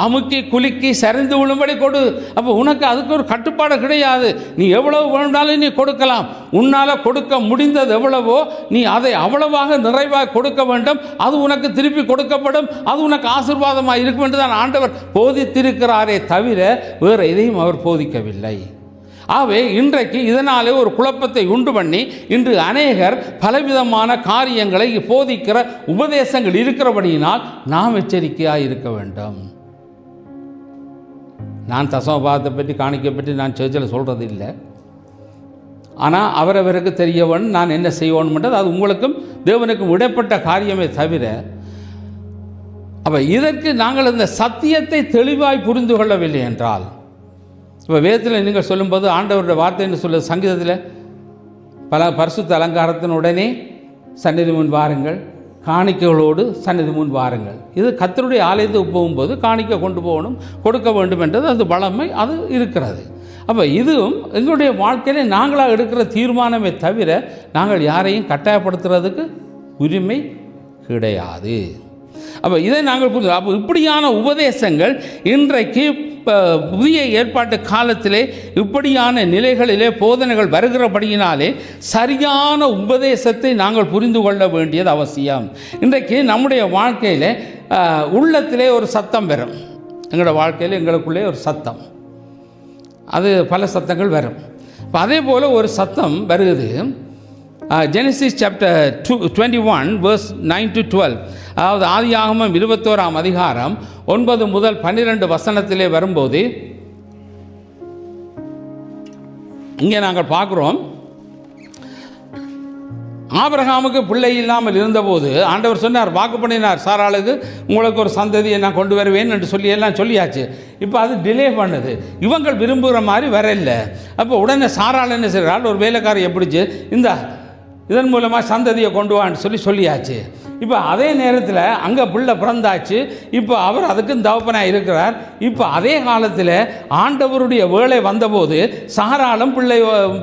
அமுக்கி குலுக்கி சரிந்து விழும்படி கொடு. அப்போ உனக்கு அதுக்கு ஒரு கட்டுப்பாடு கிடையாது. நீ எவ்வளவு வேணும்னாலும் நீ கொடுக்கலாம். உன்னால் கொடுக்க முடிந்தது எவ்வளவோ நீ அதை அவ்வளவாக நிறைவாக கொடுக்க வேண்டும். அது உனக்கு திருப்பி கொடுக்கப்படும். அது உனக்கு ஆசீர்வாதமாக இருக்கும் என்று தான் ஆண்டவர் போதித்திருக்கிறாரே தவிர வேறு எதையும் அவர் போதிக்கவில்லை. ஆகவே இன்றைக்கு இதனாலே ஒரு குழப்பத்தை உண்டு பண்ணி இன்று அநேகர் பலவிதமான காரியங்களை போதிக்கிற உபதேசங்கள் இருக்கிறபடியினால் நாம் எச்சரிக்கையாக இருக்க வேண்டும். நான் தசமபாகத்தை பற்றி காணிக்கை பற்றி நான் சர்ச்சில் சொல்கிறது இல்லை. ஆனால் அவரவருக்கு தெரியவன் நான் என்ன செய்வோன்றது அது உங்களுக்கும் தேவனுக்கும் விடப்பட்ட காரியமே தவிர, அப்போ இதற்கு நாங்கள் இந்த சத்தியத்தை தெளிவாய் புரிந்து கொள்ளவில்லை என்றால், இப்போ வேதத்தில் நீங்கள் சொல்லும்போது ஆண்டவருடைய வார்த்தைன்னு சொல்ல சங்கீதத்தில் பல பரிசுத்த அலங்காரத்தினுடனே சந்நிதி முன் வாருங்கள், காணிக்கைகளோடு சந்நிதி முன் வாருங்கள். இது கர்த்தருடைய ஆலயத்துக்கு போகும்போது காணிக்கை கொண்டு போகணும், கொடுக்க வேண்டும் என்றது அது வளமை, அது இருக்கிறது. அப்போ இதுவும் எங்களுடைய வாழ்க்கையிலே நாங்களாக எடுக்கிற தீர்மானமே தவிர நாங்கள் யாரையும் கட்டாயப்படுத்துறதுக்கு உரிமை கிடையாது. அப்போ இதை நாங்கள் புரிஞ்சு, அப்போ இப்படியான உபதேசங்கள் இன்றைக்கு புதிய ஏற்பாட்டு காலத்திலே இப்படியான நிலைகளிலே போதனைகள் வருகிறபடியினாலே சரியான உபதேசத்தை நாங்கள் புரிந்து கொள்ள வேண்டியது அவசியம். இன்றைக்கு நம்முடைய வாழ்க்கையில் உள்ளத்திலே ஒரு சத்தம் வரும். எங்களோட வாழ்க்கையில் எங்களுக்குள்ளே ஒரு சத்தம், அது பல சத்தங்கள் வரும். இப்போ அதே போல் ஒரு சத்தம் வருகிறது. ஜெனசிஸ் சாப்டர் 21 verse 9 to 12, அதாவது ஆதியாகமம் 21ஆம் அதிகாரம் 9 முதல் 12 வசனத்திலே வரும்போது இங்கே நாங்கள் பார்க்குறோம், ஆபிரகாமுக்கு பிள்ளை இல்லாமல் இருந்தபோது ஆண்டவர் சொன்னார், வாக்கு பண்ணினார் சாராளுக்கு, உங்களுக்கு ஒரு சந்ததியை நான் கொண்டு வருவேன் என்று சொல்லி எல்லாம் சொல்லியாச்சு. இப்போ அது டிலே பண்ணுது, இவங்கள் விரும்புகிற மாதிரி வரல. அப்போ உடனே சாராள் என்ன செய்கிறாள், ஒரு வேலைக்காரியை பிடிச்சி இந்த இதன் மூலமாக சந்ததியை கொண்டு வான்னு சொல்லியாச்சு. இப்போ அதே நேரத்தில் அங்கே பிள்ளை பிறந்தாச்சு. இப்போ அவர் அதுக்கும் தகப்பனாக இருக்கிறார். இப்போ அதே காலத்தில் ஆண்டவருடைய வேலை வந்தபோது சாராளும் பிள்ளை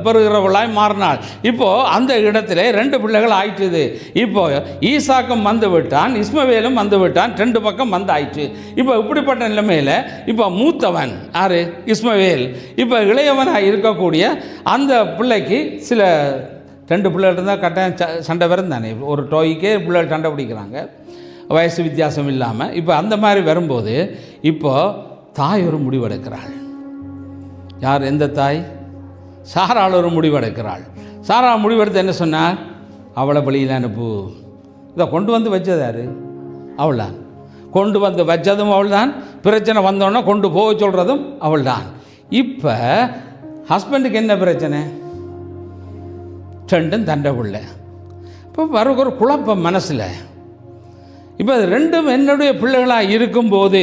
பெறுகிறவளாய் மாறினாள். இப்போது அந்த இடத்துல 2 பிள்ளைகள் ஆயிடுச்சுது. இப்போ ஈசாக்கும் வந்து விட்டான், இஸ்மவேலும் வந்து விட்டான், 2 பக்கம் வந்து ஆயிடுச்சு. இப்போ இப்படிப்பட்ட நிலைமையில் இப்போ மூத்தவன் யார்? இஸ்மவேல். இப்போ இளையவனாக இருக்கக்கூடிய அந்த பிள்ளைக்கு சில 2 பிள்ளைகள் இருந்தால் கட்டாயம் சண்டை வரும் தானே. ஒரு டோய்க்கே பிள்ளைகள் சண்டை பிடிக்கிறாங்க, வயசு வித்தியாசம் இல்லாமல். இப்போ அந்த மாதிரி வரும்போது இப்போது தாய் ஒரு முடிவெடுக்கிறாள். யார்? எந்த தாய்? சாராள் ஒரு முடிவெடுக்கிறாள். சாரா முடிவெடுத்து என்ன சொன்னார்? அவளை வெளியில் அனுப்பு. இதை கொண்டு வந்து வச்சது யார்? அவள் தான். கொண்டு வந்து வச்சதும் அவள் தான். பிரச்சனை வந்தோன்னா கொண்டு போக சொல்கிறதும் அவள் தான். இப்போ ஹஸ்பண்டுக்கு என்ன பிரச்சனை? 2 தண்டை பிள்ளை. இப்போ வர ஒரு குழப்பம் மனசில். இப்போ 2 என்னுடைய பிள்ளைகளாக இருக்கும்போது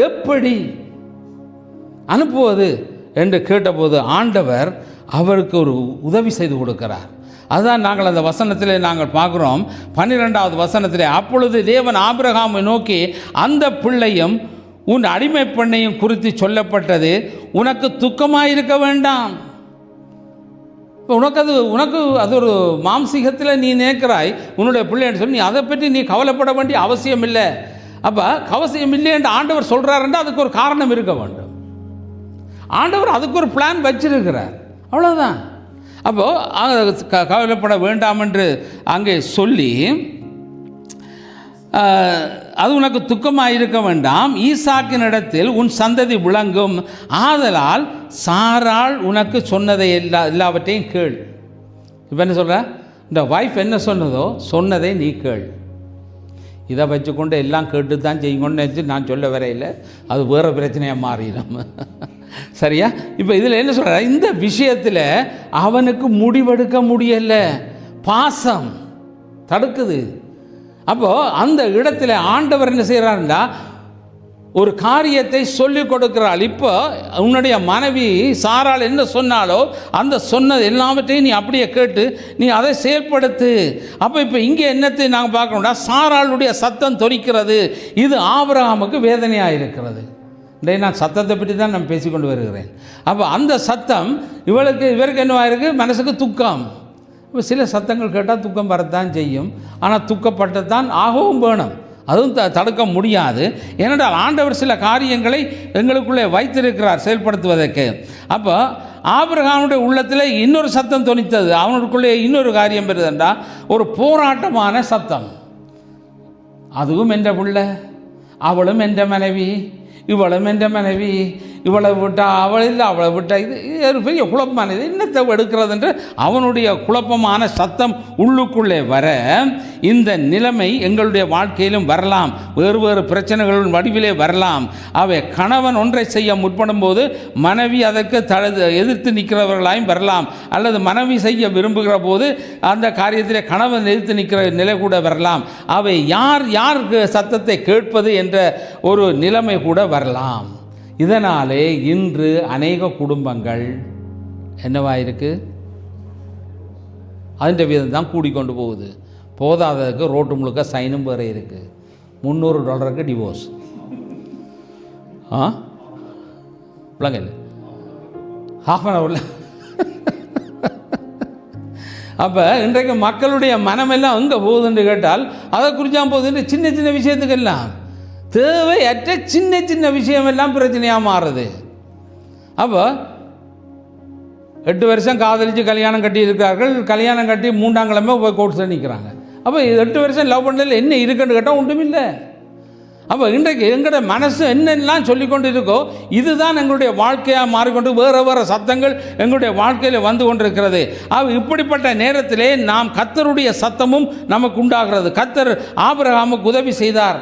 எப்படி அனுப்புவது என்று கேட்டபோது ஆண்டவர் அவருக்கு ஒரு உதவி செய்து கொடுக்கிறார். அதுதான் நாங்கள் அந்த வசனத்தில் நாங்கள் பார்க்குறோம். 12வது வசனத்தில், அப்பொழுது தேவன் ஆபிரகாமை நோக்கி, அந்த பிள்ளையும் உன் அடிமை பெண்ணையும் குறித்து சொல்லப்பட்டது, உனக்கு துக்கமாக இருக்க வேண்டாம். இப்போ உனக்கு அது ஒரு மாம்சீகத்தில் நீ நினைக்கிறாய் உன்னுடைய பிள்ளைன்னு சொல்லி, நீ அதை பற்றி நீ கவலைப்பட வேண்டிய அவசியம் இல்லை. அப்போ அவசியம் இல்லை என்று ஆண்டவர் சொல்கிறாருன்னா அதுக்கு ஒரு காரணம் இருக்க வேண்டும். ஆண்டவர் அதுக்கு ஒரு பிளான் வச்சிருக்கிறார், அவ்வளோதான். அப்போது கவலைப்பட வேண்டாம் என்று அங்கே சொல்லி, அது உனக்கு துக்கமாக இருக்க வேண்டாம், ஈசாக்கினிடத்தில் உன் சந்ததி விளங்கும், ஆதலால் சாராள் உனக்கு சொன்னதை எல்லாவற்றையும் கேள். இப்போ என்ன சொல்கிற? இந்த வைஃப் என்ன சொன்னதோ சொன்னதை நீ கேள். இதை வச்சுக்கொண்டு எல்லாம் கேட்டு தான் செய்யுங்கன்னு நான் சொல்ல வரையில் அது வேறு பிரச்சனையாக மாறிடும். சரியா? இப்போ இதில் என்ன சொல்கிற? இந்த விஷயத்தில் அவனுக்கு முடிவெடுக்க முடியலை, பாசம் தடுக்குது. அப்போது அந்த இடத்துல ஆண்டவர் என்ன செய்கிறாருன்னா, ஒரு காரியத்தை சொல்லிக் கொடுக்கிறாள். இப்போ உன்னுடைய மனைவி சாராள் என்ன சொன்னாலோ அந்த சொன்னது எல்லாவற்றையும் நீ அப்படியே கேட்டு நீ அதை செயல்படுத்து. அப்போ இப்போ இங்கே என்னத்தை நாங்கள் பார்க்கணும்னா, சாராளுடைய சத்தம் தொனிக்கிறது. இது ஆபிரகாமுக்கு வேதனையாக இருக்கிறது. நான் சத்தத்தை பற்றி தான் நான் பேசிக்கொண்டு வருகிறேன். அப்போ அந்த சத்தம் இவருக்கு என்னவாக இருக்குது, மனசுக்கு துக்கம். இப்போ சில சத்தங்கள் கேட்டால் துக்கம் வரத்தான் செய்யும். ஆனால் துக்கப்பட்டத்தான் ஆகவும் வேணும், அதுவும் தடுக்க முடியாது. ஏனென்றால் ஆண்டவர் சில காரியங்களை எங்களுக்குள்ளே வைத்திருக்கிறார் செயல்படுத்துவதற்கு. அப்போ ஆபிரகாமுடைய உள்ளத்தில் இன்னொரு சத்தம் தொனித்தது. அவனுக்குள்ளே இன்னொரு காரியம் பெறுதுண்டா, ஒரு போராட்டமான சத்தம். அதுவும் என்ற பிள்ளை, அவளும் என்ற மனைவி, இவளும் என்ற மனைவி, இவளை விட்டா அவள் இல்லை, அவளை விட்டா இது ஒரு பெரிய குழப்பமானது. என்னத்தை எடுக்கிறது என்று அவனுடைய குழப்பமான சத்தம் உள்ளுக்குள்ளே வர, இந்த நிலைமை எங்களுடைய வாழ்க்கையிலும் வரலாம். வேறு வேறு பிரச்சனைகளின் வடிவிலே வரலாம். அவை கணவன் ஒன்றை செய்ய முற்படும் போது மனைவி அதற்கு எதிர்த்து நிற்கிறவர்களாயும் வரலாம். அல்லது மனைவி செய்ய விரும்புகிற போது அந்த காரியத்திலே கணவன் எதிர்த்து நிற்கிற நிலை கூட வரலாம். அவை யாருக்கு சத்தத்தை கேட்பது என்ற ஒரு நிலைமை கூட வரலாம். இதனாலே இன்று அநேக குடும்பங்கள் என்னவாயிருக்கு, அதன் வீதம் தான் கூடிக்கொண்டு போகுது. போதாததுக்கு ரோட்டு முழுக்க சைனும் வேறு இருக்குது. $300 டிவோர்ஸ். பிள்ளைங்க ½ அப்போ இன்றைக்கு மக்களுடைய மனமெல்லாம் எங்கே போகுதுன்னு கேட்டால் அதை குறிச்சா போகுதுன்னு சின்ன சின்ன விஷயத்துக்கெல்லாம் தேவையற்ற சின்ன சின்ன விஷயமெல்லாம் பிரச்சனையாக மாறுது. அப்போ 8 வருஷம் காதலித்து கல்யாணம் கட்டி இருக்கிறார்கள். கல்யாணம் கட்டி 3ஆம் கிழமை போய் கோர்ட்ஸில் நிற்கிறாங்க. அப்போ 8 வருஷம் லவ் பண்ணதில் என்ன இருக்குன்னு கேட்டால் ஒன்றுமில்லை. அப்போ இன்றைக்கு எங்களோட மனசு என்னெல்லாம் சொல்லிக்கொண்டு இருக்கோ இதுதான் எங்களுடைய வாழ்க்கையாக மாறிக்கொண்டு வேறு வேறு சத்தங்கள் எங்களுடைய வாழ்க்கையில் வந்து கொண்டிருக்கிறது. இப்படிப்பட்ட நேரத்திலே நாம் கர்த்தருடைய சத்தமும் நமக்கு உண்டாகிறது. கர்த்தர் ஆபிரகாமுக்கு உதவி செய்தார்.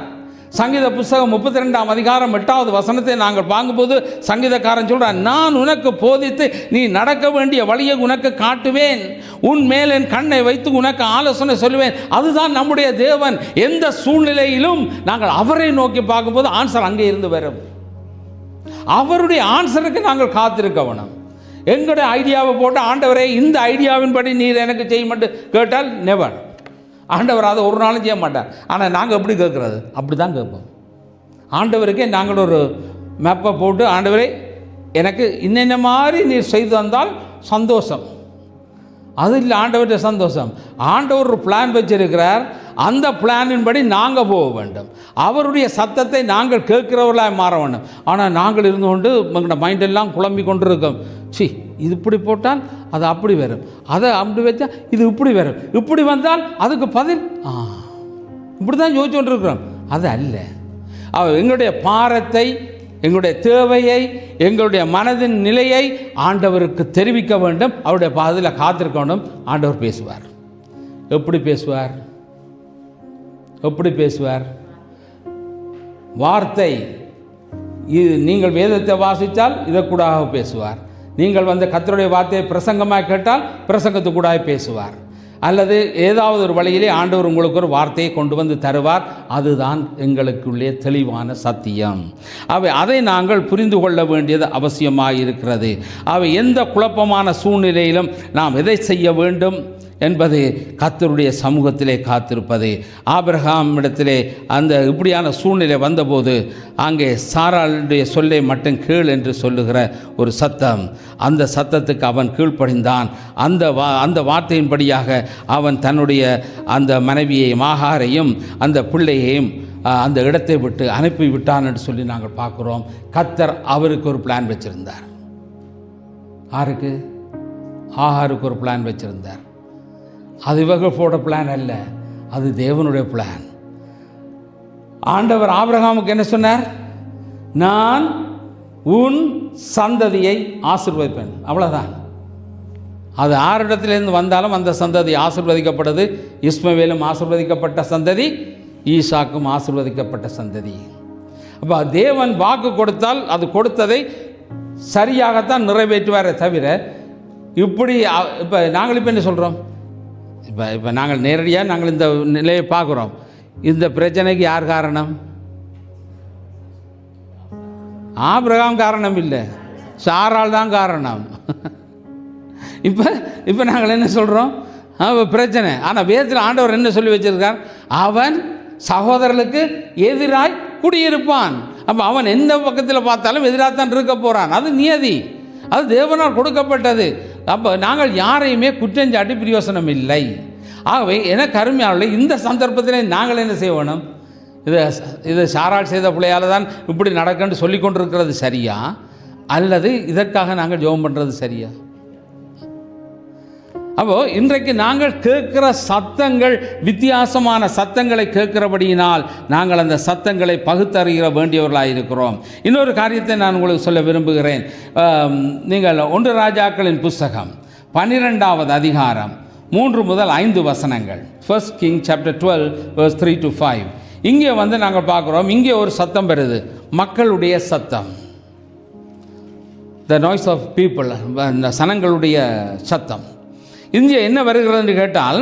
சங்கீத புஸ்தகம் 32ஆம் அதிகாரம் 8வது வசனத்தை நாங்கள் வாங்கும்போது சங்கீதக்காரன் சொல்கிறான், நான் உனக்கு போதித்து நீ நடக்க வேண்டிய வழியை உனக்கு காட்டுவேன், உன் மேல் என் கண்ணை வைத்து உனக்கு ஆலோசனை சொல்லுவேன். அதுதான் நம்முடைய தேவன். எந்த சூழ்நிலையிலும் நாங்கள் அவரை நோக்கி பார்க்கும்போது ஆன்சர் அங்கே இருந்து வரும். அவருடைய ஆன்சருக்கு நாங்கள் காத்திருக்க வேணும். எங்களுடைய ஐடியாவை போட்டு ஆண்டவரே இந்த ஐடியாவின்படி நீர் எனக்கு செய்ய மட்டும் கேட்டால் நெவர். ஆண்டவர் அதை ஒரு நாளும் செய்ய மாட்டார். ஆனால் நாங்கள் எப்படி கேட்குறது, அப்படி தான் கேட்போம். ஆண்டவருக்கே நாங்கள் ஒரு மேப்பை போட்டு, ஆண்டவரே எனக்கு இன்னென்ன மாதிரி நீர் செய்து வந்தால் சந்தோஷம். அது இல்லை ஆண்டவருடைய சந்தோஷம். ஆண்டவர் ஒரு பிளான் வச்சிருக்கிறார். அந்த பிளானின்படி நாங்கள் போக வேண்டும். அவருடைய சத்தத்தை நாங்கள் கேட்கிறவர்களாக மாற வேண்டும். ஆனால் நாங்கள் இருந்து கொண்டு எங்களோட மைண்டெல்லாம் குழம்பி கொண்டு இருக்கோம். இது இப்படி போட்டால் அது அப்படி வரும், அதை அப்படி வச்சா இது இப்படி வரும், இப்படி வந்தால் அதுக்கு பதில் இப்படி தான் யோசிச்சு கொண்டு இருக்கிறோம். அது அல்ல. எங்களுடைய பாரத்தை, எங்களுடைய தேவையை, எங்களுடைய மனதின் நிலையை ஆண்டவருக்கு தெரிவிக்க வேண்டும். அவருடைய பாதையில் காத்திருக்க வேண்டும். ஆண்டவர் பேசுவார். எப்படி பேசுவார்? எப்படி பேசுவார்? வார்த்தை. இது நீங்கள் வேதத்தை வாசித்தால் இதற்கூடாக பேசுவார். நீங்கள் கர்த்தருடைய வார்த்தையை பிரசங்கமாக கேட்டால் பிரசங்கத்துக்கூடாக பேசுவார். அல்லது ஏதாவது ஒரு வழியிலே ஆண்டவர் உங்களுக்கு ஒரு வார்த்தையை கொண்டு வந்து தருவார். அதுதான் எங்களுக்குள்ளே தெளிவான சத்தியம். அதை நாங்கள் புரிந்து கொள்ள வேண்டியது அவசியமாக இருக்கிறது. எந்த குழப்பமான சூழ்நிலையிலும் நாம் எதை செய்ய வேண்டும் என்பது கர்த்தருடைய சமூகத்திலே காத்திருப்பது. ஆபிரகாம் இடத்திலே அந்த இப்படியான சூழ்நிலை வந்தபோது அங்கே சாராளுடைய சொல்லை மட்டும் கீழ் என்று சொல்லுகிற ஒரு சத்தம், அந்த சத்தத்துக்கு அவன் கீழ்ப்படிந்தான். அந்த வார்த்தையின்படியாக அவன் தன்னுடைய அந்த மனைவியையும் ஆகாரையும் அந்த பிள்ளையையும் அந்த இடத்தை விட்டு அனுப்பி விட்டான் என்று சொல்லி நாங்கள் பார்க்குறோம். கர்த்தர் அவருக்கு ஒரு பிளான் வச்சுருந்தார். ஆருக்கு? ஆகாருக்கு ஒரு பிளான் வச்சுருந்தார். அது இவர்கள் போட பிளான் அல்ல, அது தேவனுடைய பிளான். ஆண்டவர் ஆபிரகாமுக்கு என்ன சொன்னார்? நான் உன் சந்ததியை ஆசீர்வதிப்பேன். அவ்வளோதான். அது ஆரிடத்திலிருந்து வந்தாலும் அந்த சந்ததி ஆசீர்வதிக்கப்படுது. இஸ்மவேலும் ஆசீர்வதிக்கப்பட்ட சந்ததி, ஈசாக்கும் ஆசீர்வதிக்கப்பட்ட சந்ததி. அப்போ தேவன் வாக்கு கொடுத்தால் அது கொடுத்ததை சரியாகத்தான் நிறைவேற்றுவாரே தவிர இப்படி இப்போ நாங்கள் என்ன சொல்கிறோம்? இப்போ நாங்கள் நேரடியாக நாங்கள் இந்த நிலையை பார்க்குறோம். இந்த பிரச்சனைக்கு யார் காரணம்? ஆபிரகாம் காரணம் இல்லை, சாராள் தான் காரணம். இப்போ நாங்கள் என்ன சொல்கிறோம்? பிரச்சனை. ஆனால் வேதத்தில் ஆண்டவர் என்ன சொல்லி வச்சிருக்கார்? அவன் சகோதரர்களுக்கு எதிராய் குடியிருப்பான். அப்போ அவன் எந்த பக்கத்தில் பார்த்தாலும் எதிராகத்தான் இருக்க போகிறான். அது நியதி, அது தேவனால் கொடுக்கப்பட்டது. அப்போ நாங்கள் யாரையுமே குற்றஞ்சாட்டி பிரயோசனம் இல்லை. ஆகவே என கருமையாளர்களே, இந்த சந்தர்ப்பத்தில் நாங்கள் என்ன செய்ய வேணும்? இதை சாராள் செய்த பிள்ளையால் தான் இப்படி நடக்குன்னு சொல்லி கொண்டிருக்கிறது சரியா, அல்லது இதற்காக நாங்கள் ஜெபம் பண்ணுறது சரியா? அப்போது இன்றைக்கு நாங்கள் கேட்குற சத்தங்கள் வித்தியாசமான சத்தங்களை கேட்கிறபடியினால் நாங்கள் அந்த சத்தங்களை பகுத்தறிய வேண்டியவர்களாக இருக்கிறோம். இன்னொரு காரியத்தை நான் உங்களுக்கு சொல்ல விரும்புகிறேன். நீங்கள் 1 ராஜாக்களின் புஸ்தகம் 12வது அதிகாரம் 3 முதல் 5 வசனங்கள். 1 King chapter 12 verse 3 to 5. இங்கே நாங்கள் பார்க்குறோம், இங்கே ஒரு சத்தம் வருது, மக்களுடைய சத்தம். த நாய்ஸ் ஆஃப் பீப்புள், இந்த சனங்களுடைய சத்தம். இங்கே என்ன வருகிறது என்று கேட்டால்,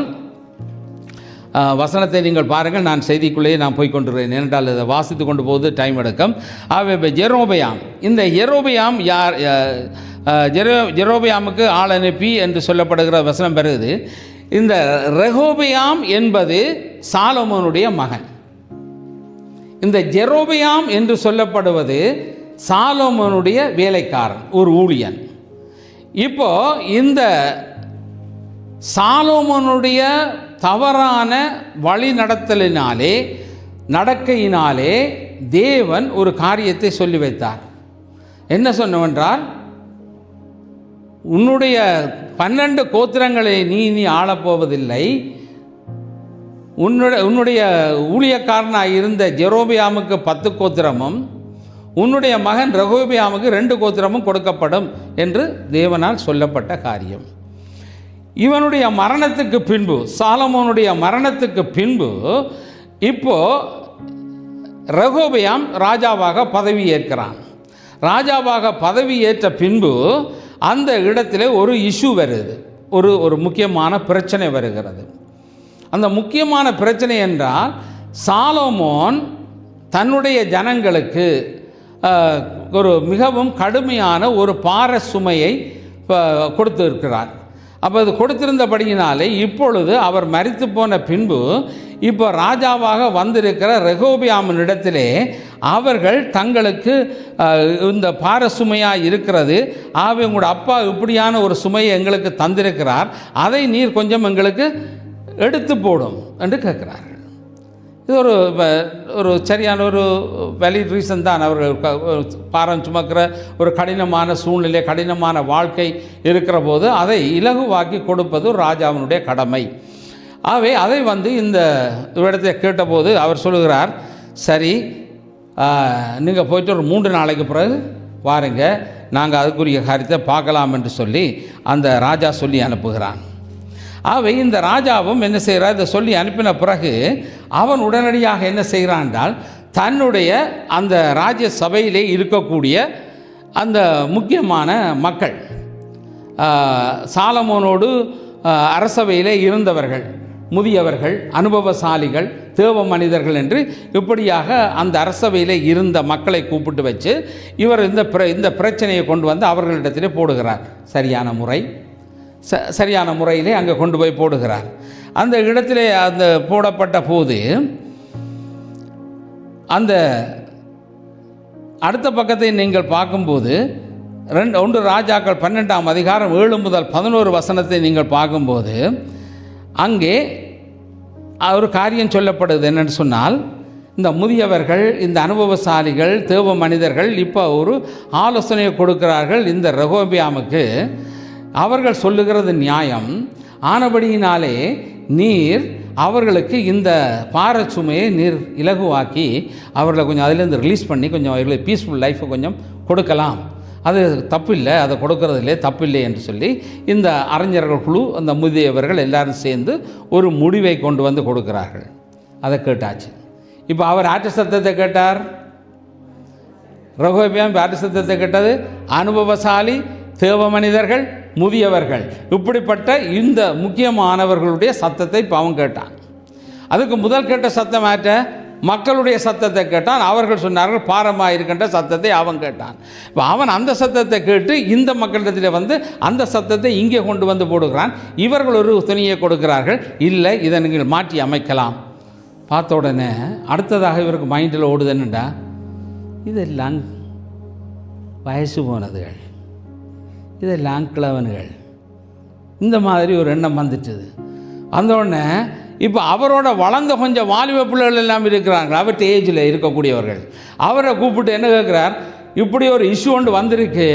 வசனத்தை நீங்கள் பாருங்கள். நான் செய்திக்குள்ளேயே நான் போய்கொண்டிருக்கிறேன், ஏனென்றால் இதை வாசித்து கொண்டு போவது டைம் எடுக்கும். ஆகவே யெரொபெயாம், இந்த யெரொபெயாம் யார்? யெரொபெயாமுக்கு ஆள் அனுப்பி என்று சொல்லப்படுகிற வசனம் வருகிறது. இந்த ரெகோபெயாம் என்பது சாலமோனுடைய மகன். இந்த யெரொபெயாம் என்று சொல்லப்படுவது சாலமோனுடைய வேலைக்காரன், ஒரு ஊழியன். இப்போ இந்த சாலோமோனுடைய தவறான வழி நடக்கையினாலே தேவன் ஒரு காரியத்தை சொல்லி வைத்தார். என்ன சொன்னவென்றால், உன்னுடைய 12 கோத்திரங்களை நீ ஆளப்போவதில்லை. உன்னுடைய ஊழியக்காரனாக இருந்த யெரொபெயாமுக்கு 10 கோத்திரமும் உன்னுடைய மகன் ரெகோபெயாமுக்கு 2 கோத்திரமும் கொடுக்கப்படும் என்று தேவனால் சொல்லப்பட்ட காரியம். இவனுடைய மரணத்துக்கு பின்பு, சாலமோனுடைய மரணத்துக்கு பின்பு, இப்போ ரெகோபெயாம் ராஜாவாக பதவி ஏற்கிறான். ராஜாவாக பதவி ஏற்ற பின்பு அந்த இடத்துல ஒரு இஷ்யூ வருது, ஒரு முக்கியமான பிரச்சனை வருகிறது. அந்த முக்கியமான பிரச்சனை என்றால், சாலமோன் தன்னுடைய ஜனங்களுக்கு ஒரு மிகவும் கடுமையான ஒரு பார சுமையை கொடுத்திருக்கிறார். அப்போ அது கொடுத்திருந்தபடியினாலே இப்பொழுது அவர் மரித்து போன பின்பு இப்போ ராஜாவாக வந்திருக்கிற ரெகோபெயாமினிடத்திலே அவர்கள் தங்களுக்கு இந்த பார சுமையாக இருக்கிறது, ஆகவே உங்களோட அப்பா இப்படியான ஒரு சுமையை எங்களுக்கு தந்திருக்கிறார், அதை நீர் கொஞ்சம் எங்களுக்கு எடுத்து போடும் என்று கேட்குறார்கள். இது ஒரு சரியான ஒரு வேலிட் ரீசன் தான். அவர்கள் பாரம் சுமக்கிற ஒரு கடினமான சூழ்நிலை, கடினமான வாழ்க்கை இருக்கிற போது அதை இலகுவாக்கி கொடுப்பது ஒரு ராஜாவினுடைய கடமை. ஆகவே அதை இந்த இடத்தை கேட்டபோது அவர் சொல்லுகிறார், சரி நீங்கள் போயிட்டு ஒரு 3 நாளைக்கு பிறகு வாருங்க, நாங்கள் அதுக்குரிய காரியத்தை பார்க்கலாம் என்று சொல்லி அந்த ராஜா சொல்லி அனுப்புகிறான். ஆகவே இந்த ராஜாவும் என்ன செய்கிறார்? இதை சொல்லி அனுப்பின பிறகு அவன் உடனடியாக என்ன செய்கிறான் என்றால், தன்னுடைய அந்த ராஜ்ய சபையிலே இருக்கக்கூடிய அந்த முக்கியமான மக்கள், சாலமோனோடு அரசவையிலே இருந்தவர்கள், முதியவர்கள், அனுபவசாலிகள், தேவ மனிதர்கள் என்று இப்படியாக அந்த அரசவையில் இருந்த மக்களை கூப்பிட்டு வச்சு இவர் இந்த பிரச்சனையை கொண்டு அவர்களிடத்திலே போடுகிறார். சரியான முறையிலே அங்கே கொண்டு போய் போடுகிறார். அந்த இடத்திலே அந்த போடப்பட்ட போது அந்த அடுத்த பக்கத்தை நீங்கள் பார்க்கும்போது 1 ராஜாக்கள் 12ஆம் அதிகாரம் 7 முதல் 11 வசனத்தை நீங்கள் பார்க்கும்போது அங்கே ஒரு காரியம் சொல்லப்படுது. என்னென்னு சொன்னால், இந்த முதியவர்கள், இந்த அனுபவசாலிகள், தேவ மனிதர்கள் இப்போ ஒரு ஆலோசனையை கொடுக்கிறார்கள் இந்த ரெகோபெயாமுக்கு. அவர்கள் சொல்லுகிறது நியாயம். ஆனபடியினாலே நீர் அவர்களுக்கு இந்த பாரச்சுமையை நீர் இலகுவாக்கி அவர்களை கொஞ்சம் அதிலேருந்து ரிலீஸ் பண்ணி கொஞ்சம் அவர்களுக்கு பீஸ்ஃபுல் லைஃப்பை கொஞ்சம் கொடுக்கலாம். அது தப்பில்லை, அதை கொடுக்கறதில்லை, தப்பில்லை என்று சொல்லி இந்த அறிஞர்கள் குழு, அந்த முதியவர்கள் எல்லாரும் சேர்ந்து ஒரு முடிவை கொண்டு கொடுக்கிறார்கள். அதை கேட்டாச்சு. இப்போ அவர் ஆற்று சத்தத்தை கேட்டார், ரெகோபெயாம் ஆற்று சத்தத்தை கேட்டது. அனுபவசாலி, தேவ மனிதர்கள், முதியவர்கள், இப்படிப்பட்ட இந்த முக்கியமானவர்களுடைய சத்தத்தை இப்போ அவன் கேட்டான். அதுக்கு முதல் கேட்ட சத்தம் ஆற்ற மக்களுடைய சத்தத்தை கேட்டான். அவர்கள் சொன்னார்கள் பாரமாக இருக்கின்ற சத்தத்தை அவன் கேட்டான். இப்போ அவன் அந்த சத்தத்தை கேட்டு இந்த மக்களிடத்தில் வந்து அந்த சத்தத்தை இங்கே கொண்டு வந்து போடுகிறான். இவர்கள் ஒரு துணியை கொடுக்கிறார்கள், இல்லை இதை நீங்கள் மாற்றி அமைக்கலாம். பார்த்த உடனே அடுத்ததாக இவருக்கு மைண்டில் ஓடுதுன்னுடா, இதெல்லாம் வயசு போனதுகள், இதெல்லாம் கிழவனுகள், இந்த மாதிரி ஒரு எண்ணம் வந்துட்டுது. அந்த உடனே இப்போ அவரோட வளர்ந்த கொஞ்சம் வாலிப பிள்ளைகள் எல்லாம் இருக்கிறாங்க, அவர்கிட்ட ஏஜில் இருக்கக்கூடியவர்கள். அவரை கூப்பிட்டு என்ன கேட்குறார், இப்படி ஒரு இஷ்யூ ஒன்று வந்திருக்கு,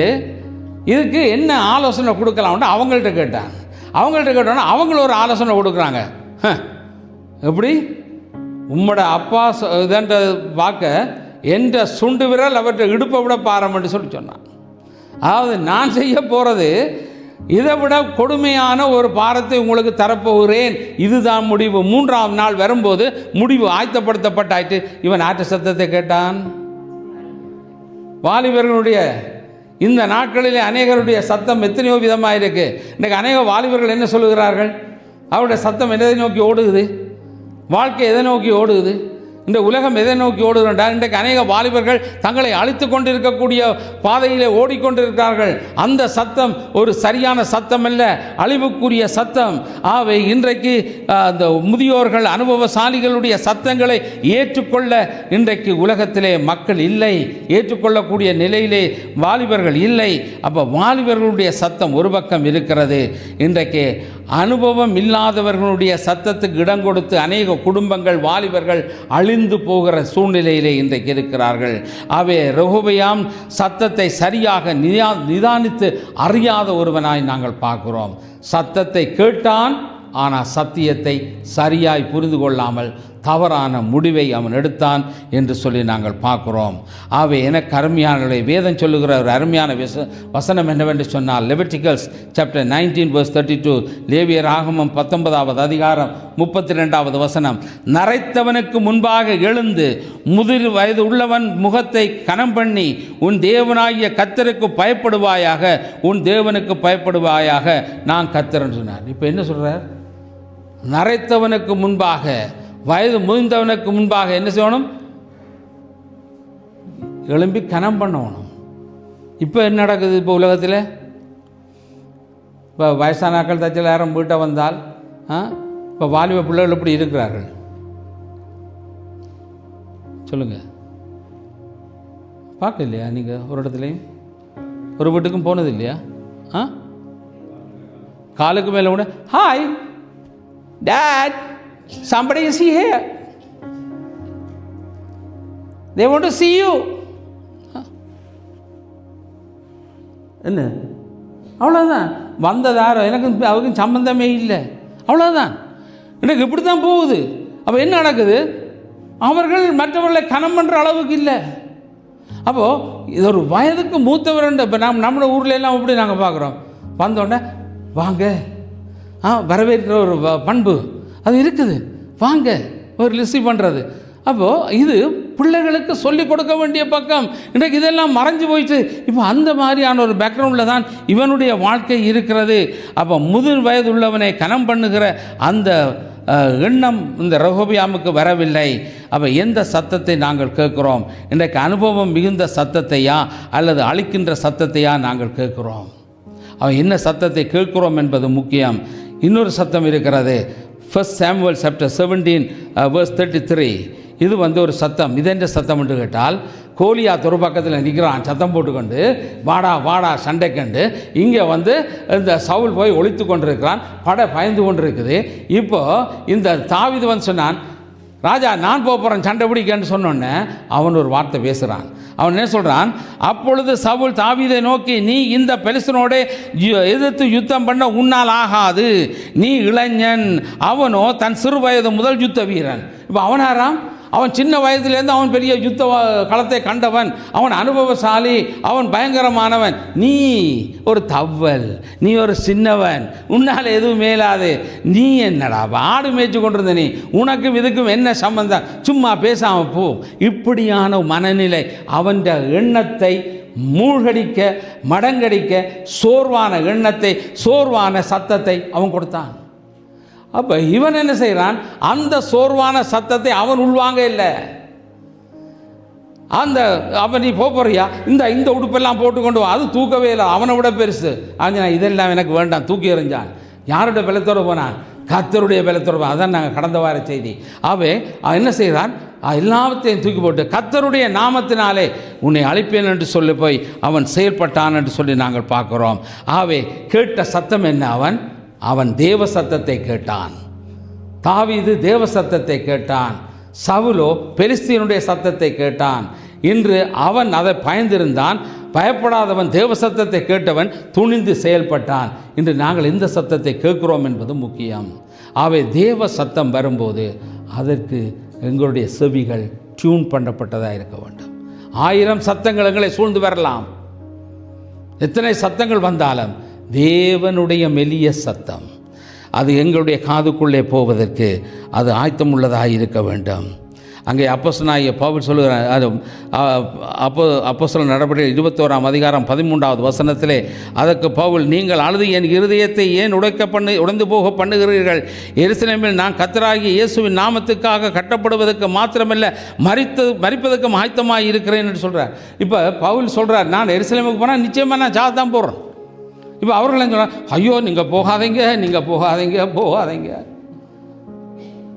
இதுக்கு என்ன ஆலோசனை கொடுக்கலாம்னு அவங்கள்ட்ட கேட்டாங்க. அவங்கள்ட்ட கேட்டோன்னா அவங்களும் ஒரு ஆலோசனை கொடுக்குறாங்க. எப்படி உம்மோட அப்பா இதன்ற பார்க்க என்ற சுண்டு விரல் அவற்றை இடுப்பை விட பாரம்னு சொல்லி சொன்னான். அதாவது நான் செய்ய போகிறது இதை விட கொடுமையான ஒரு பாரத்தை உங்களுக்கு தரப்போகிறேன், இதுதான் முடிவு. 3ஆம் நாள் வரும்போது முடிவு ஆயத்தப்படுத்தப்பட்டாயிட்டு. இவன் ஆற்ற சத்தத்தை கேட்டான். வாலிபர்களுடைய இந்த நாட்களிலே அநேகருடைய சத்தம் எத்தனையோ விதமாக இருக்குது. இன்றைக்கு அநேக வாலிபர்கள் என்ன சொல்லுகிறார்கள், அவருடைய சத்தம் எதை நோக்கி ஓடுகுது, வாழ்க்கை எதை நோக்கி ஓடுகுது, இந்த உலகம் எதை நோக்கி ஓடுகின்றார். இன்றைக்கு அநேக வாலிபர்கள் தங்களை அழித்து கொண்டிருக்கக்கூடிய பாதையிலே ஓடிக்கொண்டிருக்கிறார்கள். அந்த சத்தம் ஒரு சரியான சத்தம் அல்ல, அழிவுக்குரிய சத்தம். ஆகவே இன்றைக்கு அந்த முதியோர்கள் அனுபவசாலிகளுடைய சத்தங்களை ஏற்றுக்கொள்ள இன்றைக்கு உலகத்திலே மக்கள் இல்லை, ஏற்றுக்கொள்ளக்கூடிய நிலையிலே வாலிபர்கள் இல்லை. அப்போ வாலிபர்களுடைய சத்தம் ஒரு பக்கம் இருக்கிறது. இன்றைக்கு அனுபவம் இல்லாதவர்களுடைய சத்தத்துக்கு இடம் கொடுத்து அநேக குடும்பங்கள் வாலிபர்கள் அழிந்து போகிற சூழ்நிலையிலே இன்றைக்கு இருக்கிறார்கள். அவை ரெகொபெயாம் சத்தத்தை சரியாக நிதானித்து அறியாத ஒருவனாய் நாங்கள் பார்க்கிறோம். சத்தத்தை கேட்டான், ஆனால் சத்தியத்தை சரியாய் புரிந்து கொள்ளாமல் தவறான முடிவை அவன் எடுத்தான் என்று சொல்லி நாங்கள் பார்க்குறோம். ஆகவே எனக்கு அருமையானவர்களை வேதம் சொல்லுகிற ஒரு அருமையான வசனம் என்னவென்று சொன்னால் லெவிட்டிகல்ஸ் சாப்டர் 19:32, லேவியர் ஆகமம் 19ஆவது அதிகாரம் 32வது வசனம். நரைத்தவனுக்கு முன்பாக எழுந்து முதிர் வயது உள்ளவன் முகத்தை கனம் பண்ணி உன் தேவனாகிய கர்த்தருக்கு பயப்படுவாயாக, உன் தேவனுக்கு பயப்படுவாயாக, நான் கர்த்தர்ன்னு சொன்னார். இப்போ என்ன சொல்கிறார், நரைத்தவனுக்கு முன்பாக, வயது முதிர்ந்தவனுக்கு முன்பாக என்ன செய்யணும், எழும்பி கனம் பண்ணணும். இப்போ என்ன நடக்குது, இப்போ உலகத்தில் இப்போ வயசானாக்கள் தச்சல் யாரும் வீட்டை வந்தால் இப்போ வாலிப பிள்ளைகள் இப்படி இருக்கிறார்கள் சொல்லுங்கள், பார்க்க இல்லையா நீங்கள்? ஒரு இடத்துலையும் ஒரு வீட்டுக்கும் போனது இல்லையா? காலுக்கு மேலே கூட hi dad, somebody is here, they want to see you. என்ன அவ்வளோதான், வந்ததாரோ எனக்கு அவருக்கும் சம்பந்தமே இல்லை, அவ்வளோதான். எனக்கு இப்படி தான் போகுது. அப்போ என்ன நடக்குது, அவர்கள் மற்றவர்களை கனம் பண்ணுற அளவுக்கு இல்லை. அப்போது இது ஒரு வயதுக்கு மூத்தவர். இப்போ நம்மளோட ஊரில் எல்லாம் இப்படி நாங்கள் பார்க்குறோம், வந்தோடனே வாங்க, வரவேற்கிற ஒரு பண்பு அது இருக்குது, வாங்க ஒரு ரிசீவ் பண்ணுறது. அப்போது இது பிள்ளைகளுக்கு சொல்லிக் கொடுக்க வேண்டிய பக்கம். இன்றைக்கு இதெல்லாம் மறைஞ்சு போயிட்டு இப்போ அந்த மாதிரியான ஒரு பேக்ரவுண்டில் தான் இவனுடைய வாழ்க்கை இருக்கிறது. அப்போ முதிர் வயது உள்ளவனை கனம் பண்ணுகிற அந்த எண்ணம் இந்த ரெகொபெயாமுக்கு வரவில்லை. அப்போ எந்த சத்தத்தை நாங்கள் கேட்குறோம்? இன்றைக்கு அனுபவம் மிகுந்த சத்தத்தையா அல்லது அழிக்கின்ற சத்தத்தையா நாங்கள் கேட்குறோம்? அவன் என்ன சத்தத்தை கேட்குறோம் என்பது முக்கியம். இன்னொரு சத்தம் இருக்கிறது, 1 Samuel chapter 17 verse 33. இது ஒரு சத்தம். இது என்ன சத்தம் என்று கேட்டால், கோலியாத் ஒரு பக்கத்தில் நிற்கிறான் சத்தம் போட்டுக்கொண்டு, வாடா வாடா சண்டை கண்டு. இங்கே இந்த சவுல் போய் ஒழித்து கொண்டிருக்கிறான், படை பயந்து கொண்டு இருக்குது. இப்போது இந்த தாவீது சொன்னான், ராஜா நான் போகிறேன் சண்டை பிடிக்கன்னு சொன்னோன்னே அவன் ஒரு வார்த்தை பேசுகிறான். அவன் என்ன சொல்கிறான், அப்பொழுது சவுல் தாவீதை நோக்கி, நீ இந்த பெலிஸ்தனோட எதிர்த்து யுத்தம் பண்ண உன்னால் ஆகாது, நீ இளைஞன், அவனோ தன் சிறு வயது முதல் யுத்த வீரன். இப்போ அவனாராம், அவன் சின்ன வயதுலேருந்து அவன் பெரிய யுத்த களத்தை கண்டவன், அவன் அனுபவசாலி, அவன் பயங்கரமானவன். நீ ஒரு தவ்வல், நீ ஒரு சின்னவன், உன்னால் எதுவும் மேலாது, நீ என்னடா ஆடு மேய்ச்சி கொண்டிருந்த, நீ உனக்கும் இதுக்கும் என்ன சம்பந்தம், சும்மா பேசாமல் போ. இப்படியான மனநிலை அவன் எண்ணத்தை மூழ்கடிக்க, மடங்கடிக்க, சோர்வான எண்ணத்தை, சோர்வான சத்தத்தை அவன் கொடுத்தான். அப்போ இவன் என்ன செய்கிறான், அந்த சோர்வான சத்தத்தை அவன் உள்வாங்க இல்லை. அந்த அவன் நீ போறியா, இந்த உடுப்பெல்லாம் போட்டுக்கொண்டு வா, அது தூக்கவே இல்லை, அவனை விட பெருசு. ஆஞ்சனா இதெல்லாம் எனக்கு வேண்டாம், தூக்கி எறிஞ்சான். யாரோட பலத்தோடு போனான்? கர்த்தருடைய பலத்தோடு போனான். அதான் நாங்கள் கடந்த வார செய்தி. அவன் என்ன செய்கிறான், எல்லாத்தையும் தூக்கி போட்டு கர்த்தருடைய நாமத்தினாலே உன்னை அழைப்பேன் என்று சொல்லி போய் அவன் செயல்பட்டான் என்று சொல்லி நாங்கள் பார்க்குறோம். கேட்ட சத்தம் என்ன? அவன் தேவ சத்தத்தை கேட்டான். தாவீது தேவ சத்தத்தை கேட்டான். சவுலோ பெலிஸ்தீனுடைய சத்தத்தை கேட்டான். இன்று அவன் அதை பயந்திருந்தான். பயப்படாதவன் தேவ சத்தத்தை கேட்டவன் துணிந்து செயல்பட்டான். இன்று நாங்கள் இந்த சத்தத்தை கேட்கிறோம் என்பது முக்கியம். தேவ சத்தம் வரும்போது அதற்கு எங்களுடைய செவிகள் டியூன் பண்ணப்பட்டதாக இருக்க வேண்டும். 1000 சத்தங்கள் எங்களை சூழ்ந்து வரலாம். எத்தனை சத்தங்கள் வந்தாலும் தேவனுடைய மெல்லிய சத்தம் அது எங்களுடைய காதுக்குள்ளே போவதற்கு அது ஆயத்தமுள்ளதாக இருக்க வேண்டும். அங்கே அப்போஸ்தலனாகிய பவுல் சொல்லுகிறார். அது அப்போஸ்தலர் நடவடிக்கை 21ஆம் அதிகாரம் 13வது வசனத்திலே அதற்கு பவுல், நீங்கள் அழுது என் இருதயத்தை ஏன் உடைந்து போக பண்ணுகிறீர்கள்? எருசலேமில் நான் கர்த்தராகிய இயேசுவின் நாமத்துக்காக கட்டப்படுவதற்கு மாத்திரமல்ல மரிப்பதற்கும் ஆயத்தமாக இருக்கிறேன் என்று சொல்கிறார். இப்போ பவுல் சொல்கிறார், நான் எருசலேமுக்கு போனால் நிச்சயமாக நான் சாத்தான் போடுறேன். இப்போ அவர்கள் சொல்கிறார், ஐயோ நீங்கள் போகாதீங்க.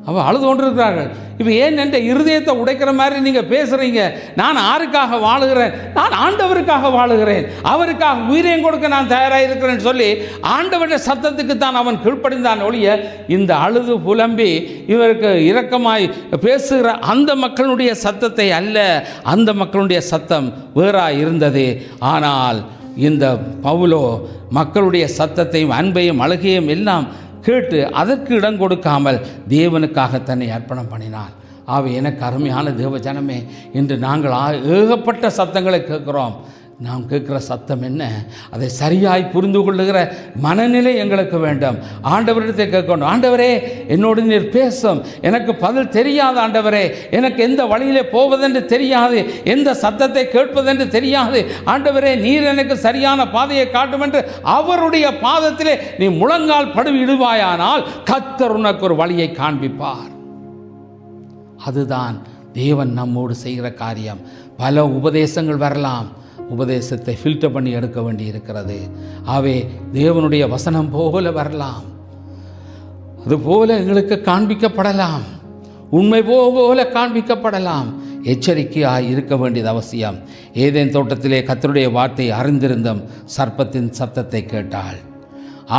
அவன் அழுது கொண்டிருக்கிறார்கள். இப்போ ஏன் என்ற இருதயத்தை உடைக்கிற மாதிரி நீங்கள் பேசுகிறீங்க? நான் யாருக்காக வாழுகிறேன்? நான் ஆண்டவருக்காக வாழுகிறேன். அவருக்காக உயிரையும் கொடுக்க நான் தயாராக இருக்கிறேன்னு சொல்லி ஆண்டவருடைய சத்தத்துக்கு தான் அவன் கீழ்ப்படிந்தான் ஒழிய இந்த அழுது புலம்பி இவருக்கு இரக்கமாய் பேசுகிற அந்த மக்களுடைய சத்தத்தை அல்ல. அந்த மக்களுடைய சத்தம் வேறாக இருந்தது. ஆனால் இந்த பவுலோ மக்களுடைய சத்தத்தையும் அன்பையும் அழுகையும் எல்லாம் கேட்டு அதற்கு இடம் கொடுக்காமல் தேவனுக்காக தன்னை அர்ப்பணம் பண்ணினான். எனக்கு அருமையான தேவ ஜனமே, இன்று நாங்கள் ஏகப்பட்ட சத்தங்களை கேட்குறோம். நாம் கேட்குற சத்தம் என்ன? அதை சரியாய் புரிந்து கொள்ளுகிற மனநிலை எங்களுக்கு வேண்டும். ஆண்டவரிடத்தை கேட்கணும். ஆண்டவரே என்னோடு நீர் பேசும், எனக்கு பதில் தெரியாது. ஆண்டவரே எனக்கு எந்த வழியிலே போவதென்று தெரியாது, எந்த சத்தத்தை கேட்பதென்று தெரியாது. ஆண்டவரே நீர் எனக்கு சரியான பாதையை காட்டும் என்று அவருடைய பாதத்திலே நீ முழங்கால் படுவிடுவாயானால் கர்த்தர் உனக்கு ஒரு வழியை காண்பிப்பார். அதுதான் தேவன் நம்மோடு செய்கிற காரியம். பல உபதேசங்கள் வரலாம், உபதேசத்தை ஃபில்டர் பண்ணி எடுக்க வேண்டி இருக்கிறது. தேவனுடைய வசனம் போல வரலாம், அதுபோல எங்களுக்கு காண்பிக்கப்படலாம், உண்மை போல காண்பிக்கப்படலாம். எச்சரிக்கையாக இருக்க வேண்டியது அவசியம். ஏதேன் தோட்டத்திலே கர்த்தருடைய வார்த்தை அறிந்திருந்தும் சர்ப்பத்தின் சத்தத்தை கேட்டாள்.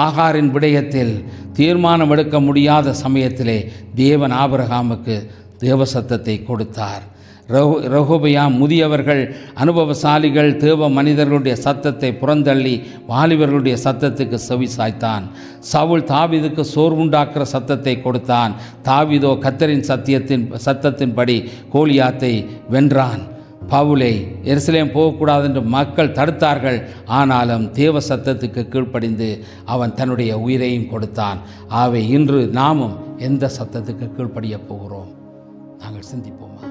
ஆகாரின் விடயத்தில் தீர்மானம் எடுக்க முடியாத சமயத்திலே தேவன் ஆபிரகாமுக்கு தேவ சத்தத்தை கொடுத்தார். ரெகொபெயாம் முதியவர்கள், அனுபவசாலிகள், தேவ மனிதர்களுடைய சத்தத்தை புறந்தள்ளி வாலிபர்களுடைய சத்தத்துக்கு செவி சாய்த்தான். சவுல் தாவீதுக்கு சோர்வுண்டாக்குற சத்தத்தை கொடுத்தான். தாவீதோ கர்த்தரின் சத்தத்தின்படி கோலியாத்தை வென்றான். பவுலை எருசலேம் போகக்கூடாது என்று மக்கள் தடுத்தார்கள். ஆனாலும் தேவ சத்தத்துக்கு கீழ்ப்படிந்து அவன் தன்னுடைய உயிரையும் கொடுத்தான். இன்று நாமும் எந்த சத்தத்துக்கு கீழ்ப்படிய போகிறோம்? நாங்கள் சிந்திப்போமா?